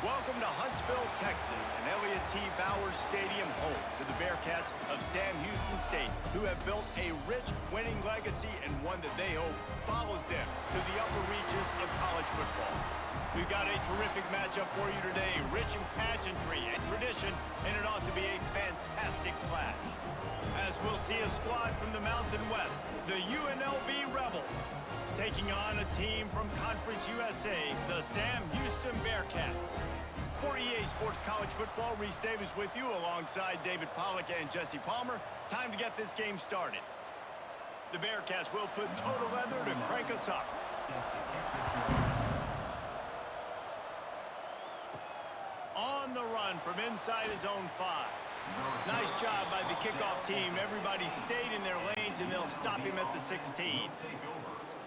Welcome to Huntsville, Texas, and Elliott T. Bowers Stadium, home to the Bearkats of Sam Houston State, who have built a rich winning legacy and one that they hope follows them to the upper reaches of college football. We've got a terrific matchup for you today, rich in pageantry and tradition, and it ought to be a fantastic clash. As we'll see a squad from the Mountain West, the UNLV Rebels, taking on a team from Conference USA, the Sam Houston Bearkats. For EA Sports College Football, Reese Davis with you alongside David Pollack and Jesse Palmer. Time to get this game started. The Bearcats will put total leather to crank us up. On the run from inside his own 5. Nice job by the kickoff team. Everybody stayed in their lanes, and they'll stop him at the 16.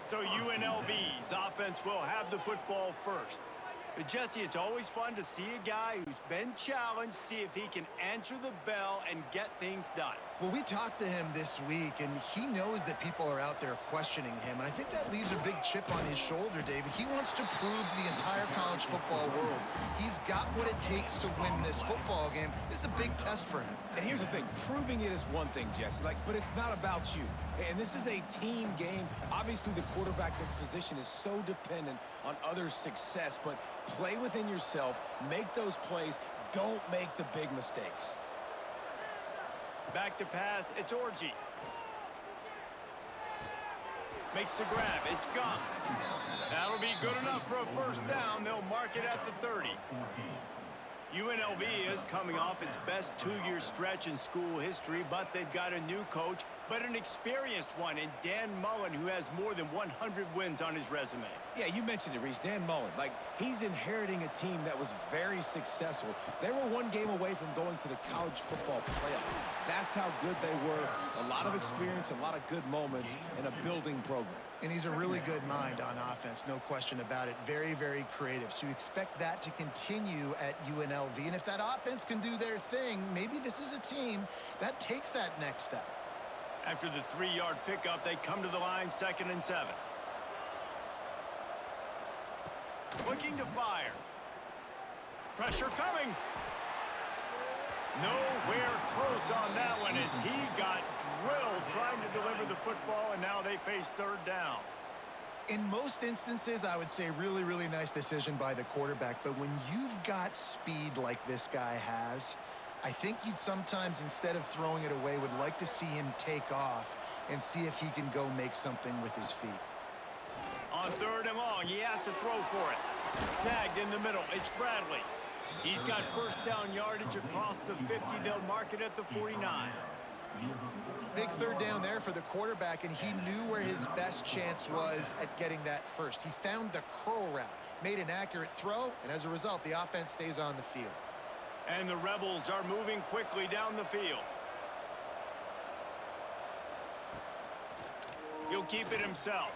So UNLV's offense will have the football first. But Jesse, it's always fun to see a guy who's been challenged, see if he can answer the bell and get things done. Well, we talked to him this week, and he knows that people are out there questioning him. And I think that leaves a big chip on his shoulder, David. He wants to prove to the entire college football world he's got what it takes to win this football game. This is a big test for him. And here's the thing. Proving it is one thing, Jesse, but it's not about you. And this is a team game. Obviously, the quarterback position is so dependent on others' success, but play within yourself, make those plays, don't make the big mistakes. Back to pass, it's Orji. Makes the grab, it's Gums. That'll be good enough for a first down. They'll mark it at the 30. UNLV is coming off its best 2-year stretch in school history, but they've got a new coach, but an experienced one in Dan Mullen, who has more than 100 wins on his resume. Yeah, you mentioned it, Reese. Dan Mullen. He's inheriting a team that was very successful. They were one game away from going to the college football playoff. That's how good they were. A lot of experience, a lot of good moments, and a building program. And he's a really good mind on offense, no question about it. Very, very creative. So you expect that to continue at UNLV. And if that offense can do their thing, maybe this is a team that takes that next step. After the 3-yard pickup, they come to the line, 2nd and 7. Looking to fire. Pressure coming. Nowhere close on that one as he got drilled trying to deliver the football, and now they face 3rd down. In most instances, I would say really, really nice decision by the quarterback. But when you've got speed like this guy has, I think you'd sometimes, instead of throwing it away, would like to see him take off and see if he can go make something with his feet. On 3rd and long, he has to throw for it. Snagged in the middle, it's Bradley. He's got first down yardage across the 50. They'll mark it at the 49. Big 3rd down there for the quarterback, and he knew where his best chance was at getting that first. He found the curl route, made an accurate throw, and as a result, the offense stays on the field. And the Rebels are moving quickly down the field. He'll keep it himself.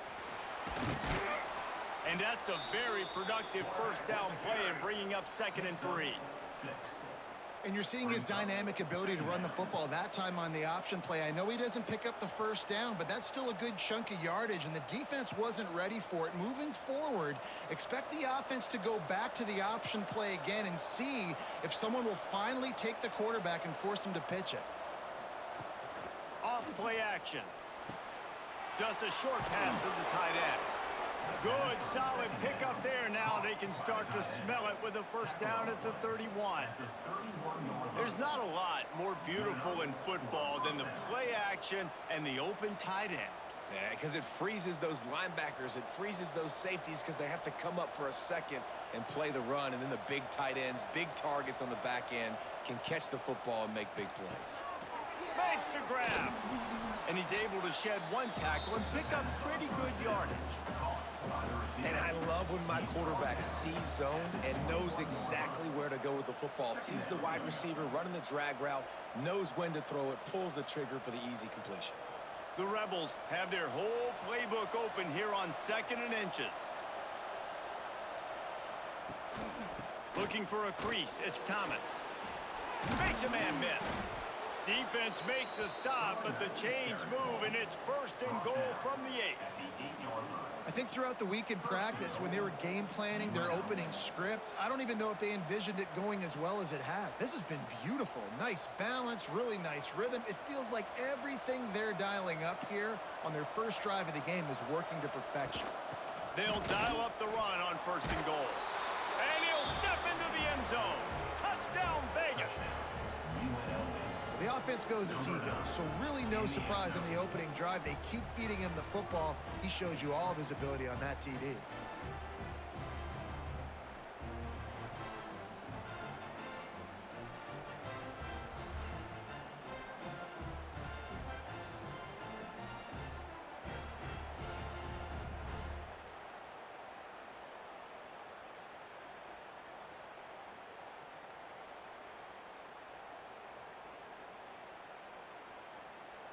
And that's a very productive first down play and bringing up 2nd and 3. And you're seeing his dynamic ability to run the football, that time on the option play. I know he doesn't pick up the first down, but that's still a good chunk of yardage, and the defense wasn't ready for it. Moving forward, expect the offense to go back to the option play again and see if someone will finally take the quarterback and force him to pitch it. Off play action. Just a short pass to the tight end. Good, solid pickup there. Now they can start to smell it with a first down at the 31. There's not a lot more beautiful in football than the play action and the open tight end. Yeah, because it freezes those linebackers. It freezes those safeties because they have to come up for a second and play the run. And then the big tight ends, big targets on the back end can catch the football and make big plays. Makes the grab. And he's able to shed one tackle and pick up pretty good yardage. And I love when my quarterback sees zone and knows exactly where to go with the football. Sees the wide receiver running the drag route, knows when to throw it, pulls the trigger for the easy completion. The Rebels have their whole playbook open here on 2nd and inches. Looking for a crease, it's Thomas. Makes a man miss. Defense makes a stop, but the chains move, and it's 1st and goal from the 8. I think throughout the week in practice, when they were game planning their opening script, I don't even know if they envisioned it going as well as it has. This has been beautiful. Nice balance, really nice rhythm. It feels like everything they're dialing up here on their first drive of the game is working to perfection. They'll dial up the run on 1st and goal. And he'll step into the end zone. Touchdown, Vegas. The offense goes as he goes, so really no surprise on the opening drive. They keep feeding him the football. He showed you all of his ability on that TD.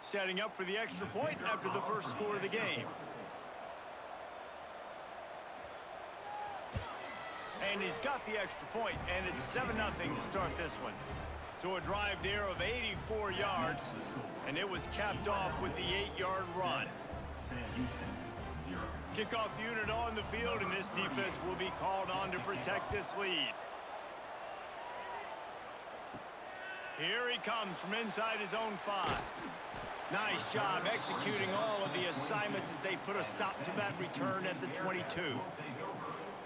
Setting up for the extra point after the first score of the game. And he's got the extra point, and it's 7-0 to start this one. So a drive there of 84 yards, and it was capped off with the 8-yard run. Kickoff unit on the field, and this defense will be called on to protect this lead. Here he comes from inside his own 5. Nice job executing all of the assignments as they put a stop to that return at the 22.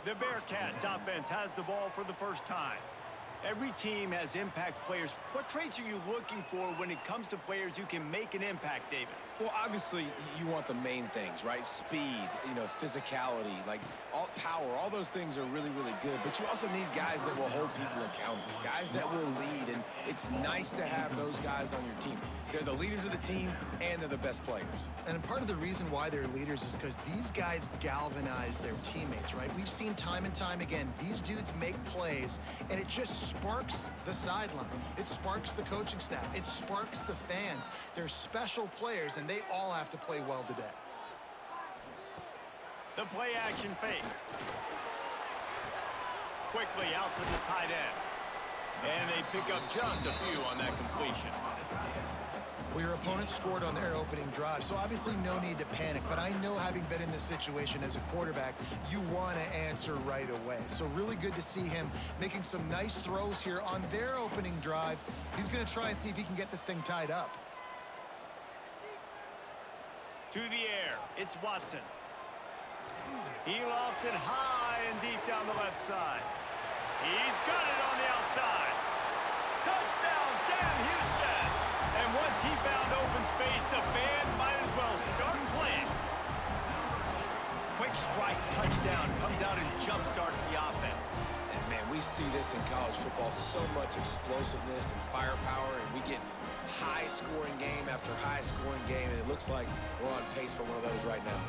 The Bearkats offense has the ball for the first time. Every team has impact players. What traits are you looking for when it comes to players who can make an impact, David? Well, obviously, you want the main things, right? Speed, physicality, like all power, all those things are really, really good. But you also need guys that will hold people accountable, guys that will lead. And it's nice to have those guys on your team. They're the leaders of the team, and they're the best players. And part of the reason why they're leaders is because these guys galvanize their teammates, right? We've seen time and time again, these dudes make plays, and it just sparks the sideline. It sparks the coaching staff. It sparks the fans. They're special players, and they all have to play well today. The play action fake. Quickly out to the tight end. And they pick up just a few on that completion. Well, your opponent scored on their opening drive, so obviously no need to panic. But I know, having been in this situation as a quarterback, you want to answer right away. So really good to see him making some nice throws here on their opening drive. He's going to try and see if he can get this thing tied up. To the air, it's Watson. He lofts it high and deep down the left side. He's got it on the outside. Touchdown, Sam Houston! And once he found open space, the band might as well start playing. Quick strike touchdown comes out and jump-starts the offense. And, man, we see this in college football, so much explosiveness and firepower, and we get high-scoring game after high-scoring game, and it looks like we're on pace for one of those right now.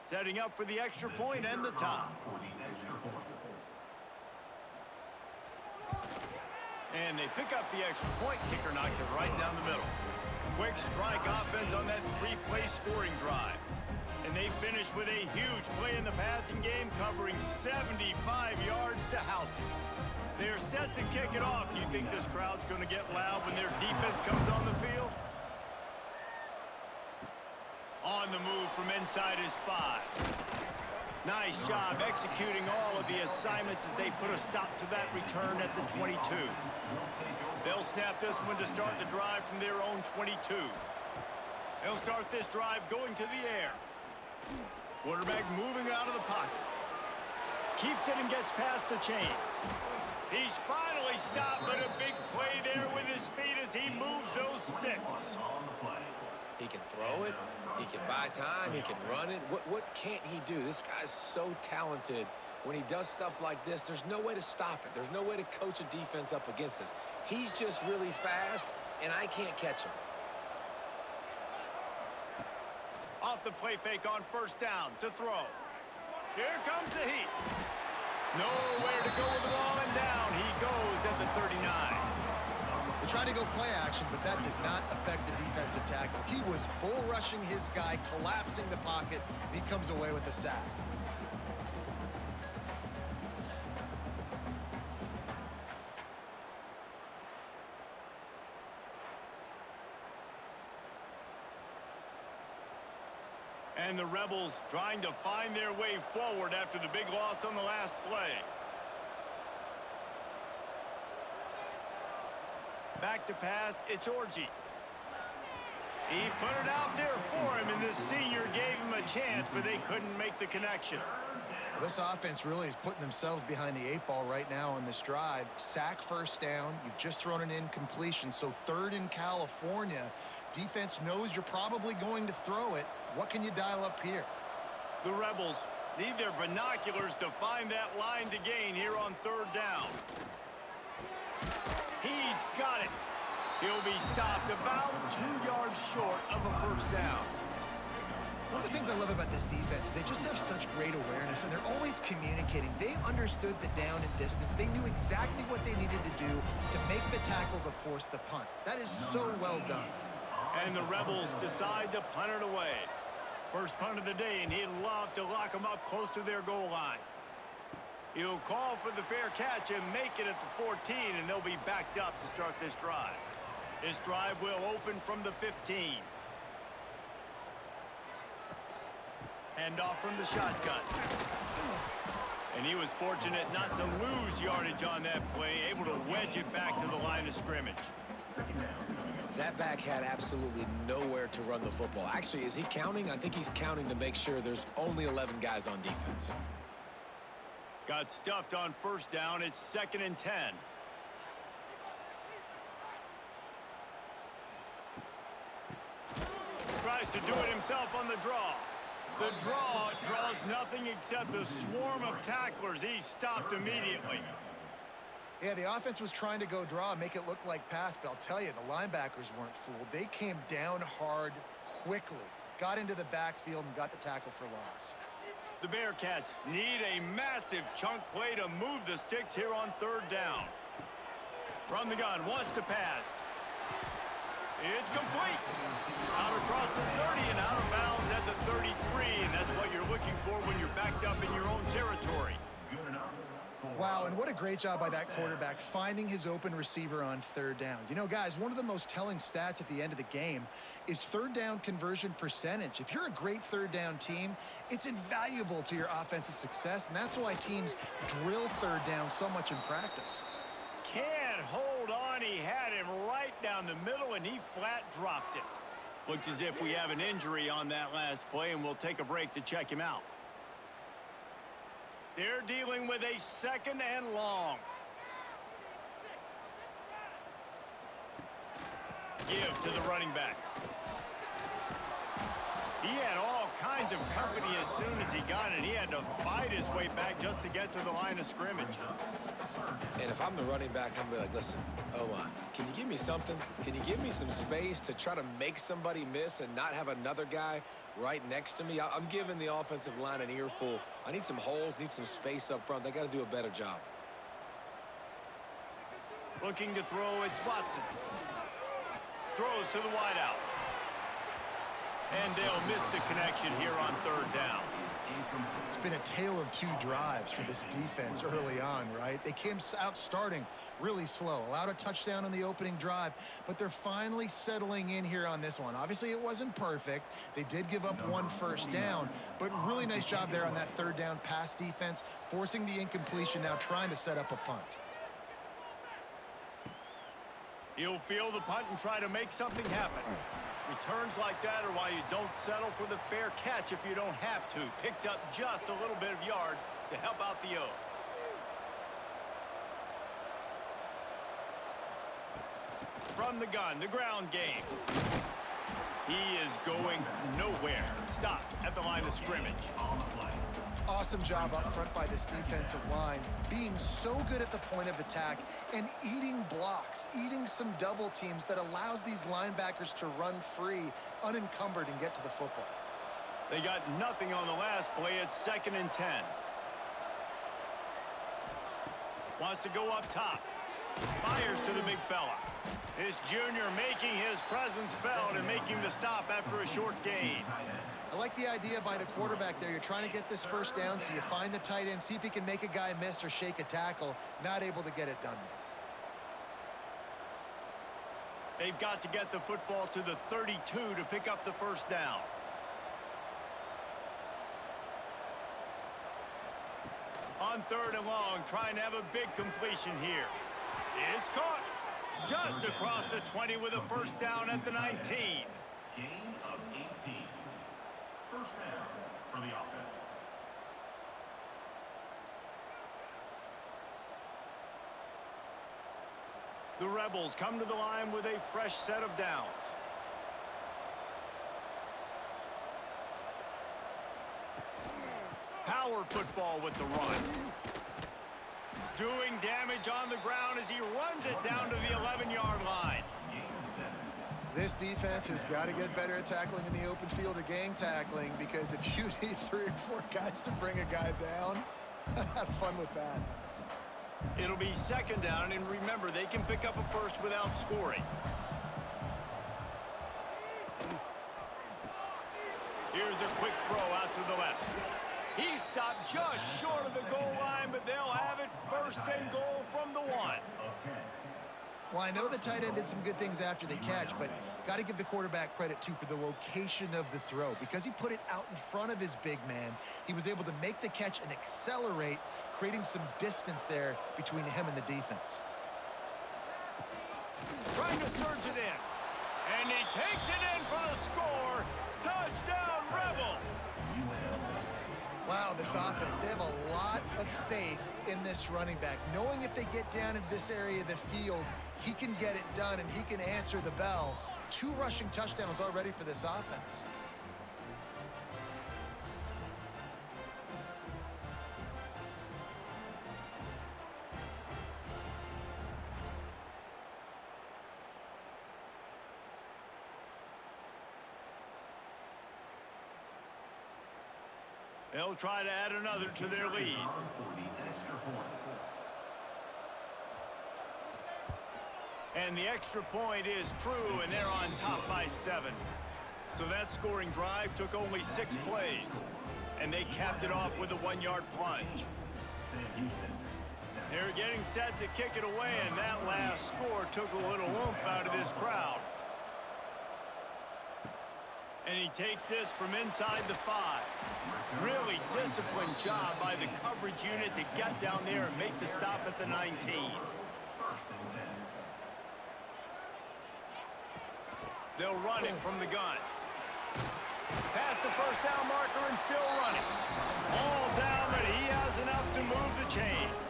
Setting up for the extra point and the tie. And they pick up the extra point. Kicker knocked it right down the middle. Quick strike offense on that three-play scoring drive. And they finish with a huge play in the passing game, covering 75 yards to house it. They're set to kick it off. You think this crowd's going to get loud when their defense comes on the field? On the move from inside his 5. Nice job executing all of the assignments as they put a stop to that return at the 22. They'll snap this one to start the drive from their own 22. They'll start this drive going to the air. Quarterback moving out of the pocket. Keeps it and gets past the chains. He's finally stopped, but a big play there with his feet as he moves those sticks. He can throw it. He can buy time. He can run it. What can't he do? This guy's so talented. When he does stuff like this, there's no way to stop it. There's no way to coach a defense up against this. He's just really fast, and I can't catch him. Off the play fake on first down to throw. Here comes the heat. Nowhere to go with the ball, and down he goes at the 39. They tried to go play action, but that did not affect the defensive tackle. He was bull rushing his guy, collapsing the pocket, and he comes away with a sack. And the Rebels trying to find their way forward after the big loss on the last play. Back to pass, it's Orji. He put it out there for him, and the senior gave him a chance, but they couldn't make the connection. This offense really is putting themselves behind the 8 ball right now on this drive. Sack first down. You've just thrown an incompletion, so 3rd in California. Defense knows you're probably going to throw it. What can you dial up here? The Rebels need their binoculars to find that line to gain here on 3rd down. He's got it. He'll be stopped about 2 yards short of a 1st down. One of the things I love about this defense is they just have such great awareness, and they're always communicating. They understood the down and distance. They knew exactly what they needed to do to make the tackle to force the punt. That is so well done. And the Rebels decide to punt it away. First punt of the day, and he'd love to lock them up close to their goal line. He'll call for the fair catch and make it at the 14, and they'll be backed up to start this drive. This drive will open from the 15. Hand off from the shotgun. And he was fortunate not to lose yardage on that play, able to wedge it back to the line of scrimmage. That back had absolutely nowhere to run the football. Actually, is he counting? I think he's counting to make sure there's only 11 guys on defense. Got stuffed on 1st down. It's 2nd and 10. Tries to do it himself on the draw. The draw draws nothing except a swarm of tacklers. He's stopped immediately. Yeah, the offense was trying to go draw, make it look like pass, but I'll tell you, the linebackers weren't fooled. They came down hard quickly, got into the backfield, and got the tackle for loss. The Bearcats need a massive chunk play to move the sticks here on 3rd down. From the gun, wants to pass. It's complete. Out across the 30 and out of bounds at the 33, and that's what you're looking for when you're backed up in your own territory. Wow, and what a great job by that quarterback finding his open receiver on 3rd down. You know, guys, one of the most telling stats at the end of the game is 3rd down conversion percentage. If you're a great 3rd down team, it's invaluable to your offensive success, and that's why teams drill 3rd down so much in practice. Can't hold on. He had him right down the middle, and he flat dropped it. Looks as if we have an injury on that last play, and we'll take a break to check him out. They're dealing with a 2nd and long. Give to the running back. He had all kinds of company as soon as he got it. He had to fight his way back just to get to the line of scrimmage. And if I'm the running back, I'm going to be like, listen, O-line, can you give me something? Can you give me some space to try to make somebody miss and not have another guy right next to me? I'm giving the offensive line an earful. I need some holes, need some space up front. They got to do a better job. Looking to throw, it's Watson. Throws to the wideout. And they'll miss the connection here on 3rd down. It's been a tale of 2 drives for this defense early on, right? They came out starting really slow, allowed a touchdown on the opening drive, but they're finally settling in here on this one. Obviously, it wasn't perfect. They did give up 1 first down, but really nice job there on that 3rd down pass defense, forcing the incompletion, now trying to set up a punt. He'll field the punt and try to make something happen. Returns like that are why you don't settle for the fair catch if you don't have to. Picks up just a little bit of yards to help out the O. From the gun, the ground game. He is going nowhere. Stopped at the line of scrimmage. Awesome job up front by this defensive line, being so good at the point of attack and eating blocks, eating some double teams that allows these linebackers to run free, unencumbered, and get to the football. They got nothing on the last play. It's 2nd and 10. Wants to go up top. Fires to the big fella. This junior making his presence felt and making the stop after a short gain. I like the idea by the quarterback there. You're trying to get this first down, so you find the tight end, see if he can make a guy miss or shake a tackle. Not able to get it done there. They've got to get the football to the 32 to pick up the first down. On 3rd and long, trying to have a big completion here. It's caught just across the 20 with a first down at the 19. Gain of 18. First down for the offense. The Rebels come to the line with a fresh set of downs. Power football with the run. Doing damage on the ground as he runs it down to the 11-yard line. This defense has got to get better at tackling in the open field or gang tackling, because if you need 3 or 4 guys to bring a guy down, have fun with that. It'll be 2nd down, and remember, they can pick up a first without scoring. Here's a quick throw out to the left. He stopped just short of the goal line, but they'll have it 1st and goal from the 1. Well, I know the tight end did some good things after the catch, but got to give the quarterback credit, too, for the location of the throw. Because he put it out in front of his big man, he was able to make the catch and accelerate, creating some distance there between him and the defense. Trying to surge it in. And he takes it in for the score. Touchdown, Rebels! Wow, this offense, they have a lot of faith in this running back, knowing if they get down in this area of the field, he can get it done and he can answer the bell. 2 rushing touchdowns already for this offense. They'll try to add another to their lead. And the extra point is true, and they're on top by 7. So that scoring drive took only 6 plays, and they capped it off with a 1-yard plunge. They're getting set to kick it away, and that last score took a little oomph out of this crowd. And he takes this from inside the 5. Really disciplined job by the coverage unit to get down there and make the stop at the 19. They'll run it from the gun. Past the first down marker and still running. All down, but he has enough to move the chains.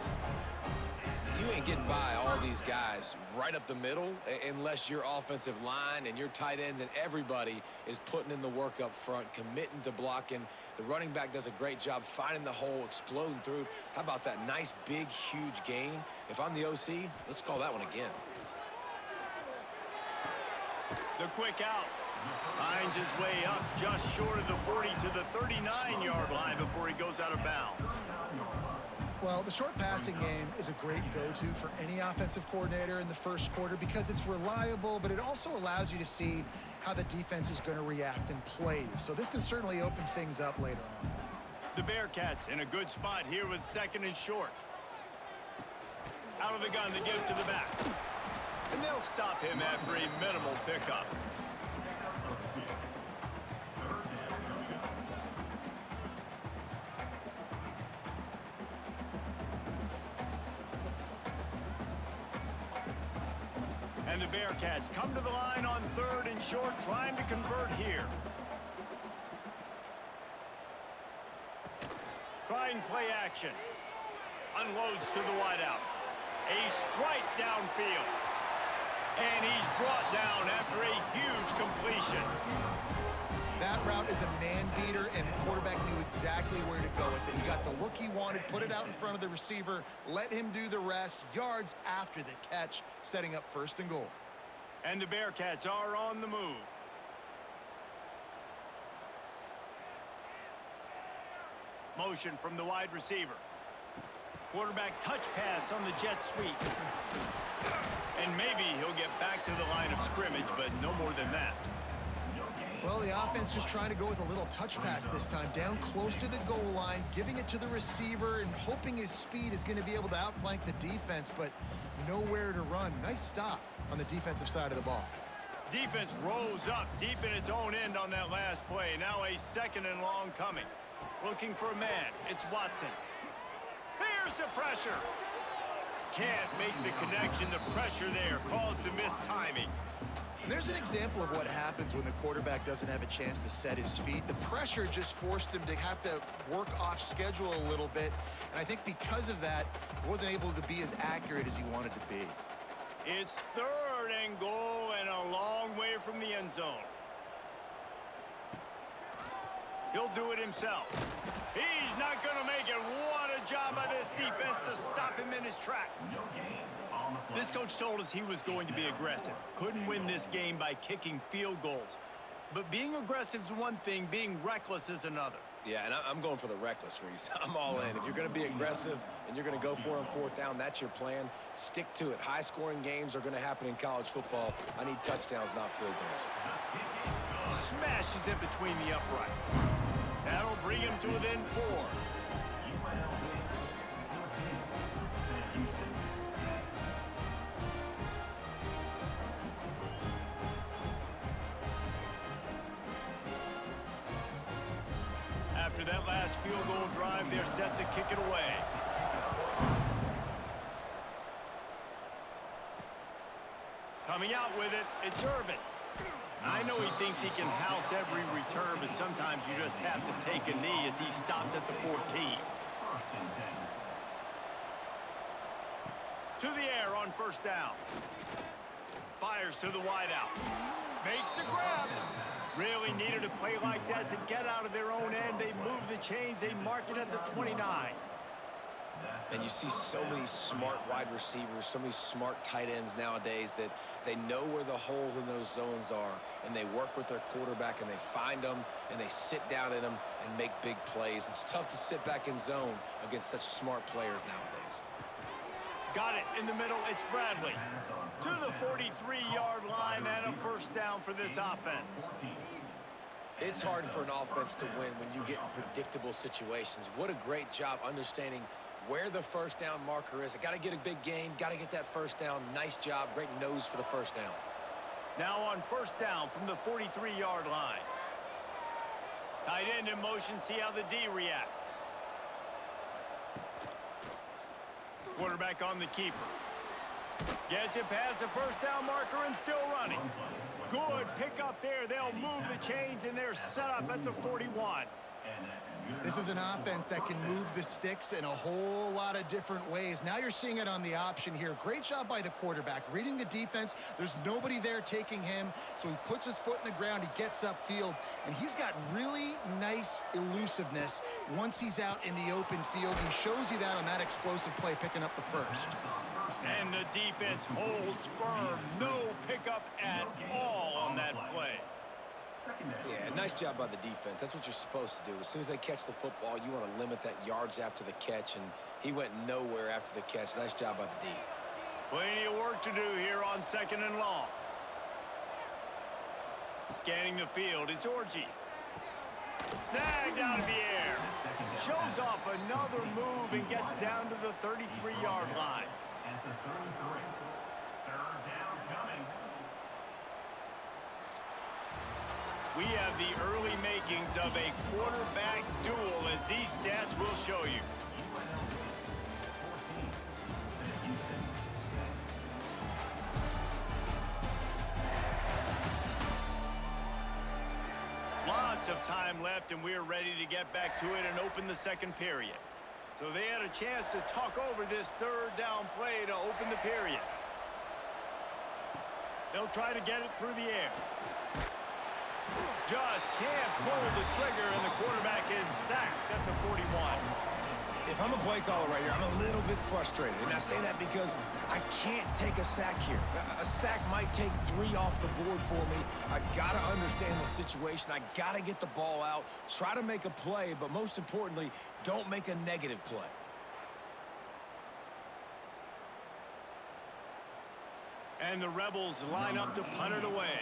You ain't getting by all these guys right up the middle unless your offensive line and your tight ends and everybody is putting in the work up front, committing to blocking. The running back does a great job finding the hole, exploding through. How about that nice, big, huge gain? If I'm the OC, let's call that one again. The quick out. Finds his way up just short of the 40 to the 39-yard line before he goes out of bounds. Well, the short passing game is a great go-to for any offensive coordinator in the first quarter because it's reliable, but it also allows you to see how the defense is going to react and play. So this can certainly open things up later on. The Bearcats in a good spot here with 2nd and short. Out of the gun to give to the back. And they'll stop him after a minimal pickup. And the Bearcats come to the line on 3rd and short, trying to convert here. Trying play action. Unloads to the wideout. A strike downfield. And he's brought down after a huge completion. That route is a man beater, and the quarterback knew exactly where to go with it. He got the look he wanted, put it out in front of the receiver, let him do the rest, yards after the catch, setting up 1st and goal. And the Bearcats are on the move. Motion from the wide receiver. Quarterback touch pass on the jet sweep. And maybe he'll get back to the line of scrimmage, but no more than that. Well, the offense just trying to go with a little touch pass this time, down close to the goal line, giving it to the receiver and hoping his speed is going to be able to outflank the defense, but nowhere to run. Nice stop on the defensive side of the ball. Defense rolls up deep in its own end on that last play. Now a 2nd and long coming. Looking for a man. It's Watson. Here's the pressure. Can't make the connection. The pressure there caused the missed timing. And there's an example of what happens when the quarterback doesn't have a chance to set his feet. The pressure just forced him to have to work off schedule a little bit. And I think because of that, he wasn't able to be as accurate as he wanted to be. It's 3rd and goal and a long way from the end zone. He'll do it himself. He's not going to make it. What a job by this defense to stop him in his tracks. This coach told us he was going to be aggressive. Couldn't win this game by kicking field goals. But being aggressive is one thing, being reckless is another. Yeah, and I'm going for the reckless, Reese. I'm all in. If you're going to be aggressive and you're going to go for it on 4th down, that's your plan. Stick to it. High-scoring games are going to happen in college football. I need touchdowns, not field goals. Smashes it between the uprights. That'll bring him to within 4. After that last field goal drive, they're set to kick it away. Coming out with it, it's Irvin. I know he thinks he can house every return, but sometimes you just have to take a knee as he stopped at the 14. To the air on 1st down. Fires to the wideout. Makes the grab. Really needed a play like that to get out of their own end. They move the chains. They mark it at the 29. And you see so many smart wide receivers, so many smart tight ends nowadays that they know where the holes in those zones are, and they work with their quarterback, and they find them, and they sit down in them and make big plays. It's tough to sit back in zone against such smart players nowadays. Got it in the middle. It's Bradley. To the 43-yard line and a 1st down for this offense. It's hard for an offense to win when you get in predictable situations. What a great job understanding where the 1st down marker is. I got to get a big gain, got to get that 1st down. Nice job, great nose for the 1st down. Now on 1st down from the 43-yard line. Tight end in motion, see how the D reacts. Quarterback on the keeper. Gets it past the 1st down marker and still running. Good pickup there. They'll move the chains, and they're set up at the 41. This is an offense that can move the sticks in a whole lot of different ways. Now you're seeing it on the option here. Great job by the quarterback. Reading the defense, there's nobody there taking him, so he puts his foot in the ground, he gets upfield, and he's got really nice elusiveness once he's out in the open field. He shows you that on that explosive play, picking up the 1st. And the defense holds firm. No pickup at all on that play. Yeah, nice job by the defense. That's what you're supposed to do. As soon as they catch the football, you want to limit that yards after the catch, and he went nowhere after the catch. Nice job by the D. Plenty of work to do here on 2nd and long. Scanning the field, it's Orji. Snagged out of the air. Shows off another move and gets down to the 33-yard line. At the 33. 3rd down coming. We have the early makings of a quarterback duel, as these stats will show you. Lots of time left, and we're ready to get back to it and open the 2nd period. So they had a chance to talk over this 3rd down play to open the period. They'll try to get it through the air. Just can't pull the trigger, and the quarterback is sacked at the 41. If I'm a play caller right here, I'm a little bit frustrated. And I say that because I can't take a sack here. A sack might take 3 off the board for me. I got to understand the situation. I got to get the ball out, try to make a play, but most importantly, don't make a negative play. And the Rebels line up to punt it away.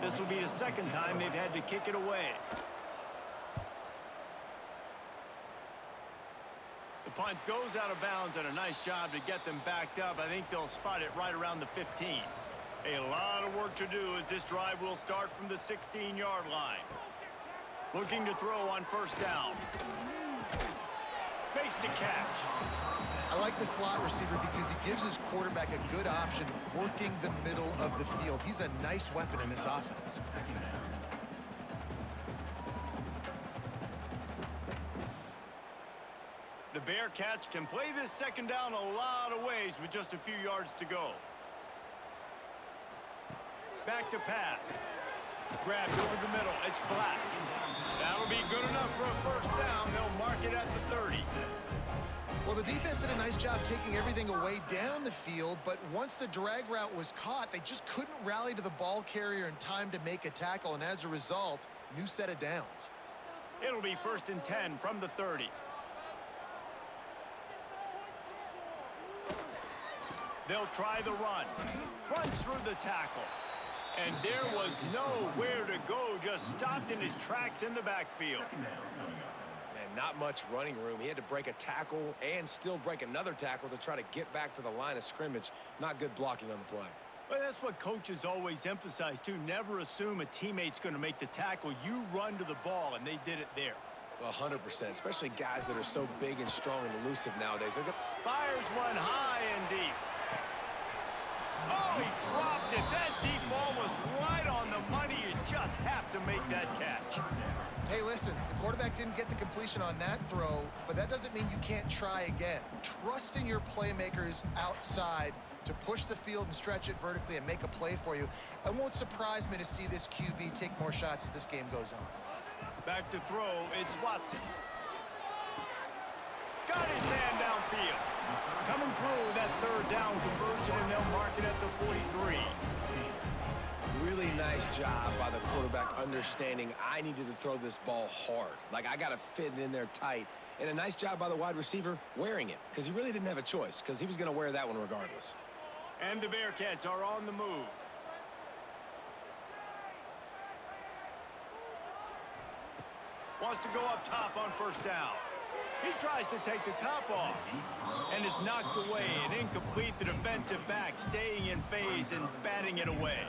This will be the second time they've had to kick it away. The punt goes out of bounds, and a nice job to get them backed up. I think they'll spot it right around the 15. A lot of work to do as this drive will start from the 16-yard line. Looking to throw on first down. Makes the catch. I like the slot receiver because he gives his quarterback a good option working the middle of the field. He's a nice weapon in this offense. The Bearcats can play this second down a lot of ways with just a few yards to go. Back to pass. Grabbed over the middle. It's Black. That'll be good enough for a first down. They'll mark it at the 30. Well, the defense did a nice job taking everything away down the field, but once the drag route was caught, they just couldn't rally to the ball carrier in time to make a tackle, and as a result, new set of downs. It'll be 1st and 10 from the 30. They'll try the run. Runs through the tackle. And there was nowhere to go, just stopped in his tracks in the backfield. And not much running room. He had to break a tackle and still break another tackle to try to get back to the line of scrimmage. Not good blocking on the play. Well, that's what coaches always emphasize, too. Never assume a teammate's going to make the tackle. You run to the ball, and they did it there. Well, 100%, especially guys that are so big and strong and elusive nowadays. They're Fires one high and deep. Oh, he dropped it. That deep ball was right on the money. You just have to make that catch. Hey, listen, the quarterback didn't get the completion on that throw, but that doesn't mean you can't try again. Trust in your playmakers outside to push the field and stretch it vertically and make a play for you. It won't surprise me to see this QB take more shots as this game goes on. Back to throw, it's Watson. Got his man downfield. Coming through with that third down conversion, and they'll mark it at the 43. really nice job by the quarterback understanding I needed to throw this ball hard. Like, I got to fit it in there tight. And a nice job by the wide receiver wearing it, because he really didn't have a choice, because he was going to wear that one regardless. And the Bearcats are on the move. Wants to go up top on first down. He tries to take the top off and is knocked away and incomplete. The defensive back staying in phase and batting it away.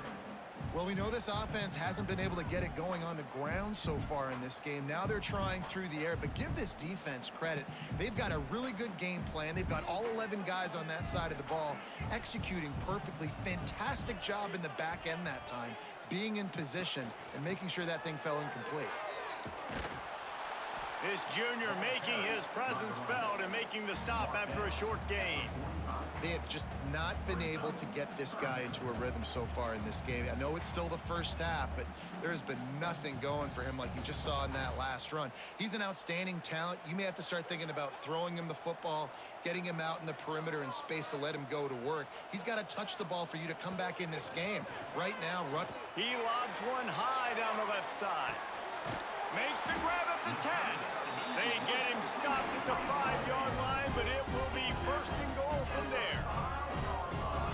Well, we know this offense hasn't been able to get it going on the ground so far in this game. Now they're trying through the air, but give this defense credit. They've got a really good game plan. They've got all 11 guys on that side of the ball executing perfectly. Fantastic job in the back end that time, being in position and making sure that thing fell incomplete. This junior making his presence felt and making the stop after a short gain. They have just not been able to get this guy into a rhythm so far in this game. I know it's still the first half, but there's been nothing going for him like you just saw in that last run. He's an outstanding talent. You may have to start thinking about throwing him the football, getting him out in the perimeter and space to let him go to work. He's got to touch the ball for you to come back in this game. Right now, run. He lobs one high down the left side. Makes the grab at the 10. They get him stopped at the 5-yard line, but it will be first and goal from there.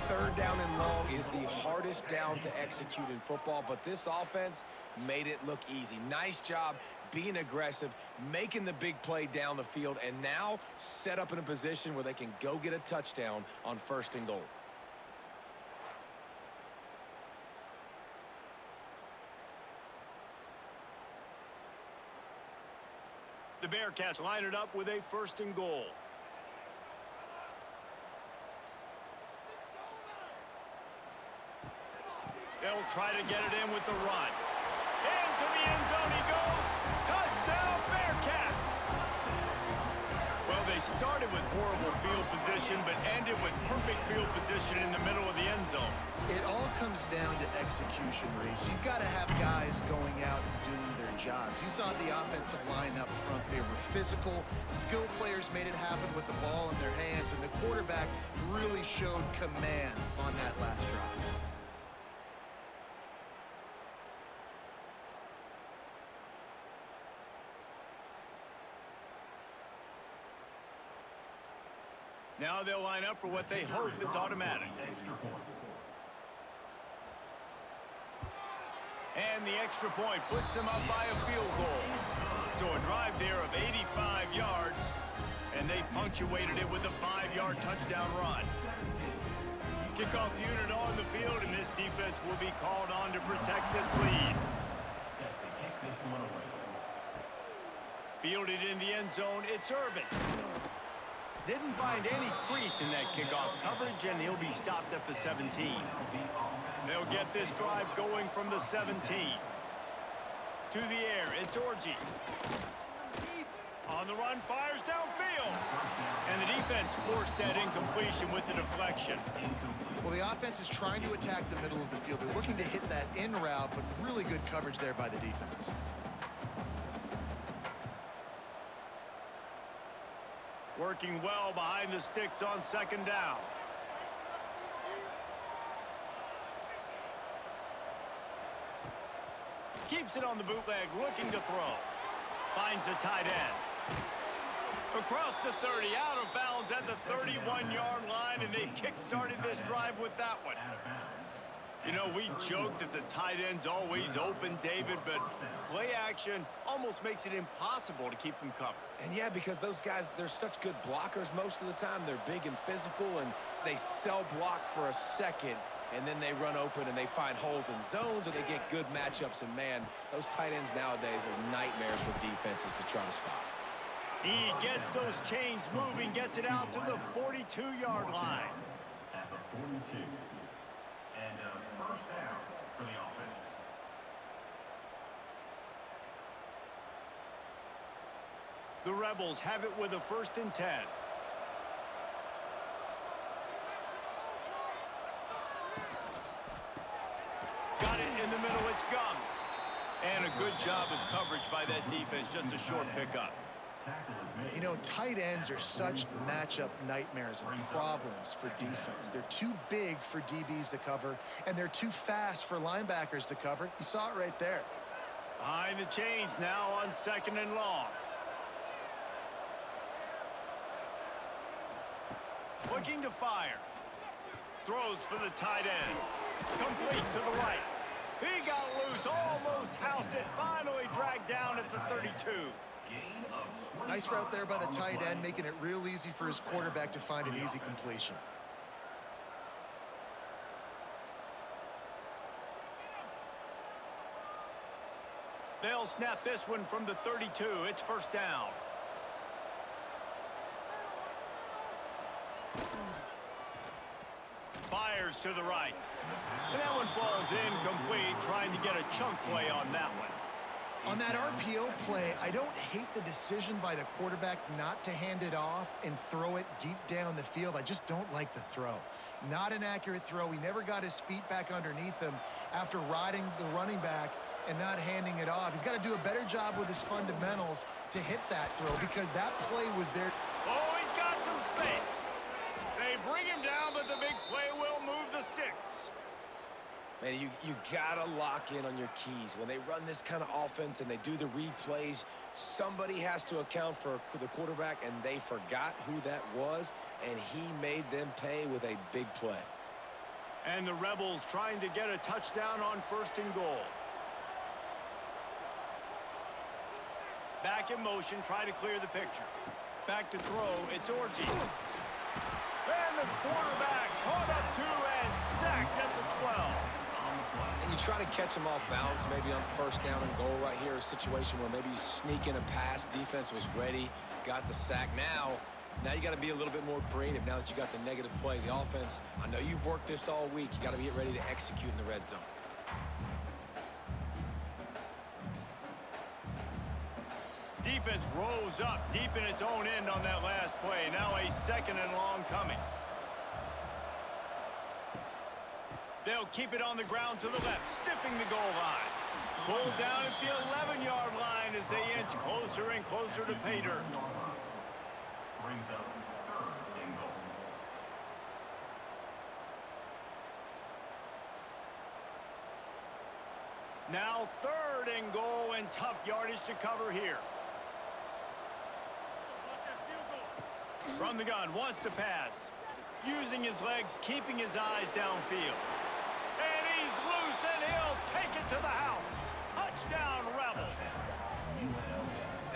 Third down and long is the hardest down to execute in football, but this offense made it look easy. Nice job being aggressive, making the big play down the field, and now set up in a position where they can go get a touchdown on first and goal. The Bearcats line it up with a first and goal. They'll try to get it in with the run. Into the end zone he goes. Touchdown, Bearcats! Well, they started with horrible field position, but ended with perfect field position in the middle of the end zone. It all comes down to execution, Reese. You've got to have guys going out and doing their jobs. You saw the offensive line up front. They were physical. Skilled players made it happen with the ball in their hands, and the quarterback really showed command on that last drive. Now they'll line up for what they hope is automatic. And the extra point puts them up by a field goal. So a drive there of 85 yards, and they punctuated it with a 5-yard touchdown run. Kickoff unit on the field, and this defense will be called on to protect this lead. Set to kick this one away. Fielded in the end zone, it's Irvin. Didn't find any crease in that kickoff coverage, and he'll be stopped at the 17. They'll get this drive going from the 17. To the air, it's Orji. On the run, fires downfield. And the defense forced that incompletion with the deflection. Well, the offense is trying to attack the middle of the field. They're looking to hit that in route, but really good coverage there by the defense. Working well behind the sticks on second down. Keeps it on the bootleg, looking to throw. Finds the tight end. Across the 30, out of bounds at the 31-yard line, and they kick-started this drive with that one. You know, we joke that the tight end's always open, David, but play action almost makes it impossible to keep them covered. And yeah, because those guys, they're such good blockers most of the time. They're big and physical, and they cell block for a second, and then they run open and they find holes in zones, or they get good matchups. And man, those tight ends nowadays are nightmares for defenses to try to stop. He gets those chains moving, gets it out to the 42-yard line. At the 42. And first down for the offense. The Rebels have it with a 1st and 10. Got it in the middle, it's Gums. And a good job of coverage by that defense, just a short pickup. You know, tight ends are such matchup nightmares and problems for defense. They're too big for DBs to cover, and they're too fast for linebackers to cover. You saw it right there. Behind the chains now on 2nd and long. Looking to fire. Throws for the tight end. Complete to the right. He got loose, almost housed it, finally dragged down at the 32. Nice route there by the tight end, making it real easy for his quarterback to find an easy completion. They'll snap this one from the 32. It's 1st down. Fires to the right. And that one falls incomplete, trying to get a chunk play on that one. On that RPO play, I don't hate the decision by the quarterback not to hand it off and throw it deep down the field. I just don't like the throw. Not an accurate throw. He never got his feet back underneath him after riding the running back and not handing it off. He's got to do a better job with his fundamentals to hit that throw, because that play was there. Oh, he's got some space. They bring him down, but the big play will move the sticks. Man, you gotta lock in on your keys. When they run this kind of offense and they do the replays, somebody has to account for the quarterback, and they forgot who that was, and he made them pay with a big play. And the Rebels trying to get a touchdown on 1st and goal. Back in motion, try to clear the picture. Back to throw, it's Orji. And the quarterback caught up 2 and sacked at the 12. And you try to catch him off balance, maybe on 1st down and goal right here, a situation where maybe you sneak in a pass, defense was ready, got the sack. Now you got to be a little bit more creative now that you got the negative play. The offense, I know you've worked this all week. You got to get ready to execute in the red zone. Defense rose up deep in its own end on that last play. Now a 2nd and long coming. They'll keep it on the ground to the left, stiffing the goal line. Pulled down at the 11-yard line as they inch closer and closer to pay dirt. Brings up 3rd and goal. Now 3rd and goal, and tough yardage to cover here. From the gun, wants to pass. Using his legs, keeping his eyes downfield. And he's loose, and he'll take it to the house. Touchdown, Rebels.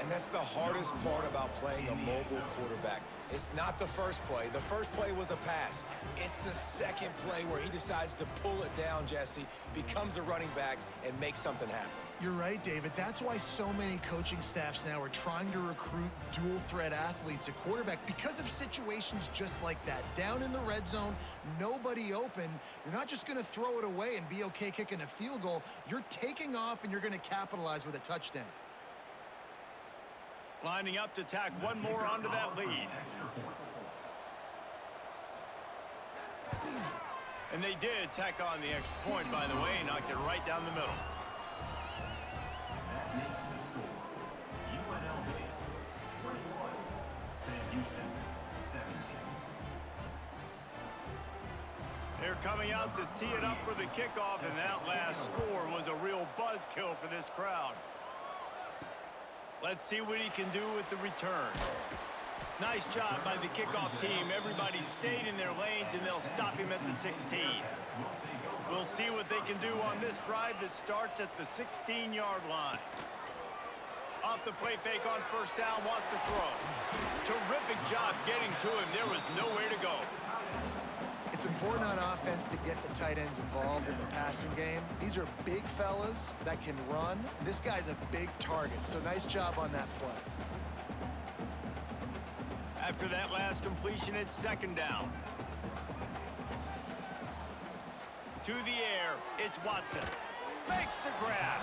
And that's the hardest part about playing a mobile quarterback. It's not the first play. The first play was a pass. It's the second play where he decides to pull it down, Jesse, becomes a running back, and makes something happen. You're right, David. That's why so many coaching staffs now are trying to recruit dual-threat athletes at quarterback because of situations just like that. Down in the red zone, nobody open. You're not just going to throw it away and be okay kicking a field goal. You're taking off, and you're going to capitalize with a touchdown. Lining up to tack one more onto that lead. And they did tack on the extra point, by the way, and knocked it right down the middle. That makes the score UNLV 21, Sam Houston 17. They're coming out to tee it up for the kickoff, and that last score was a real buzzkill for this crowd. Let's see what he can do with the return. Nice job by the kickoff team. Everybody stayed in their lanes, and they'll stop him at the 16. We'll see what they can do on this drive that starts at the 16-yard line. Off the play fake on first down, wants to throw. Terrific job getting to him. There was nowhere to go. It's important on offense to get the tight ends involved in the passing game. These are big fellas that can run. This guy's a big target, so nice job on that play. After that last completion, it's second down. To the air, it's Watson. Makes the grab.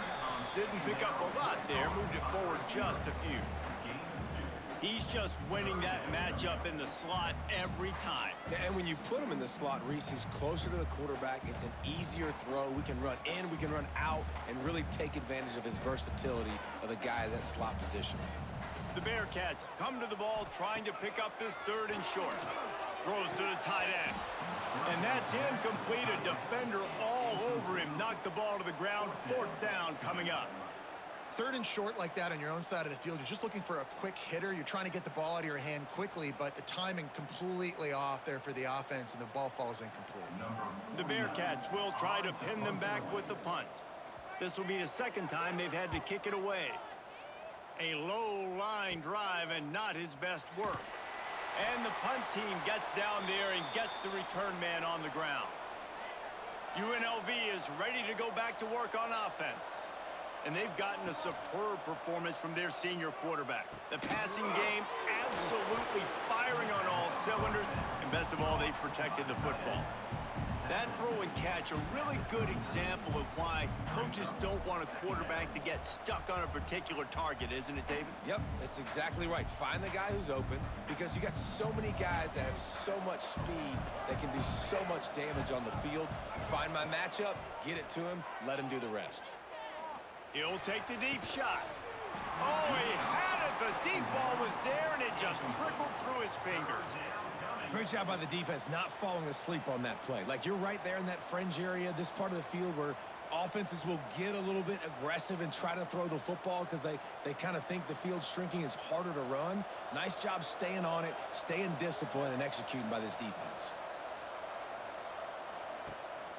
Didn't pick up a lot there, moved it forward just a few. He's just winning that matchup in the slot every time. And when you put him in the slot, Reese, he's closer to the quarterback. It's an easier throw. We can run in, we can run out, and really take advantage of his versatility of the guy in that slot position. The Bearcats come to the ball trying to pick up this third and short. Throws to the tight end. And that's incomplete. A defender all over him. Knocked the ball to the ground. Fourth down coming up. Third and short like that on your own side of the field, you're just looking for a quick hitter. You're trying to get the ball out of your hand quickly, but the timing completely off there for the offense, and the ball falls incomplete. The Bearcats will try to pin them back with the punt. This will be the second time they've had to kick it away. A low-line drive and not his best work. And the punt team gets down there and gets the return man on the ground. UNLV is ready to go back to work on offense. And they've gotten a superb performance from their senior quarterback. The passing game absolutely firing on all cylinders, and best of all, they've protected the football. That throw and catch, a really good example of why coaches don't want a quarterback to get stuck on a particular target, isn't it, David? Yep, that's exactly right. Find the guy who's open, because you got so many guys that have so much speed that can do so much damage on the field. Find my matchup, get it to him, let him do the rest. He'll take the deep shot. Oh, he had it. The deep ball was there, and it just trickled through his fingers. Great job by the defense not falling asleep on that play. Like, you're right there in that fringe area, this part of the field where offenses will get a little bit aggressive and try to throw the football because they kind of think the field's shrinking, is harder to run. Nice job staying on it, staying disciplined, and executing by this defense.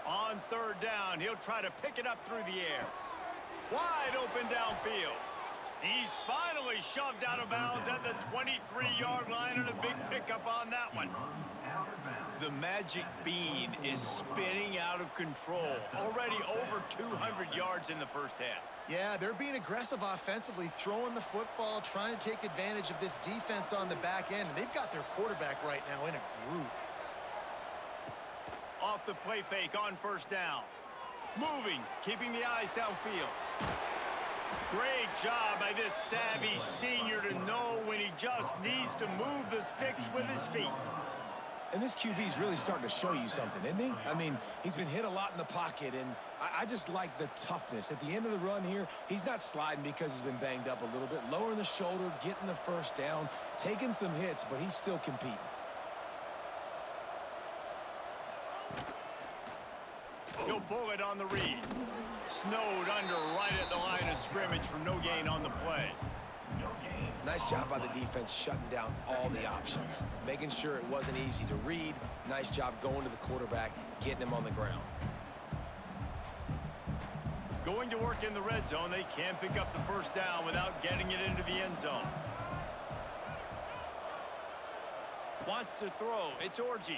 On third down, he'll try to pick it up through the air. Wide open downfield. He's finally shoved out of bounds at the 23-yard line, and a big pickup on that one. The magic bean is spinning out of control. Already over 200 yards in the first half. Yeah, they're being aggressive offensively, throwing the football, trying to take advantage of this defense on the back end. They've got their quarterback right now in a groove. Off the play fake on first down. Moving, keeping the eyes downfield. Great job by this savvy senior to know when he just needs to move the sticks with his feet. And this QB's really starting to show you something, isn't he? I mean, he's been hit a lot in the pocket, and I just like the toughness. At the end of the run here, he's not sliding because he's been banged up a little bit. Lowering the shoulder, getting the first down, taking some hits, but he's still competing. He'll pull it on the read. Snowed under right at the line of scrimmage for no gain on the play. Nice job by the defense shutting down all the options, making sure it wasn't easy to read. Nice job going to the quarterback, getting him on the ground. Going to work in the red zone, they can't pick up the first down without getting it into the end zone. Wants to throw. It's Orji.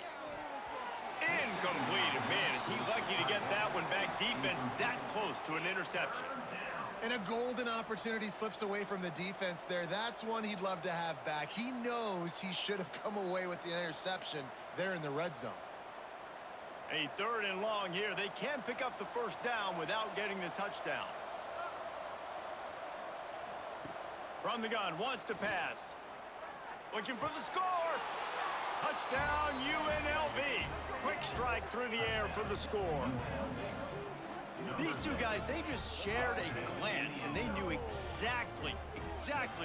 Incomplete. Man, is he lucky to get that one back. Defense that close to an interception. And a golden opportunity slips away from the defense there. That's one he'd love to have back. He knows he should have come away with the interception there in the red zone. A 3rd and long here. They can pick up the first down without getting the touchdown. From the gun, wants to pass. Looking for the score. Touchdown, UNLV. Quick strike through the air for the score. These two guys, they just shared a glance, and they knew exactly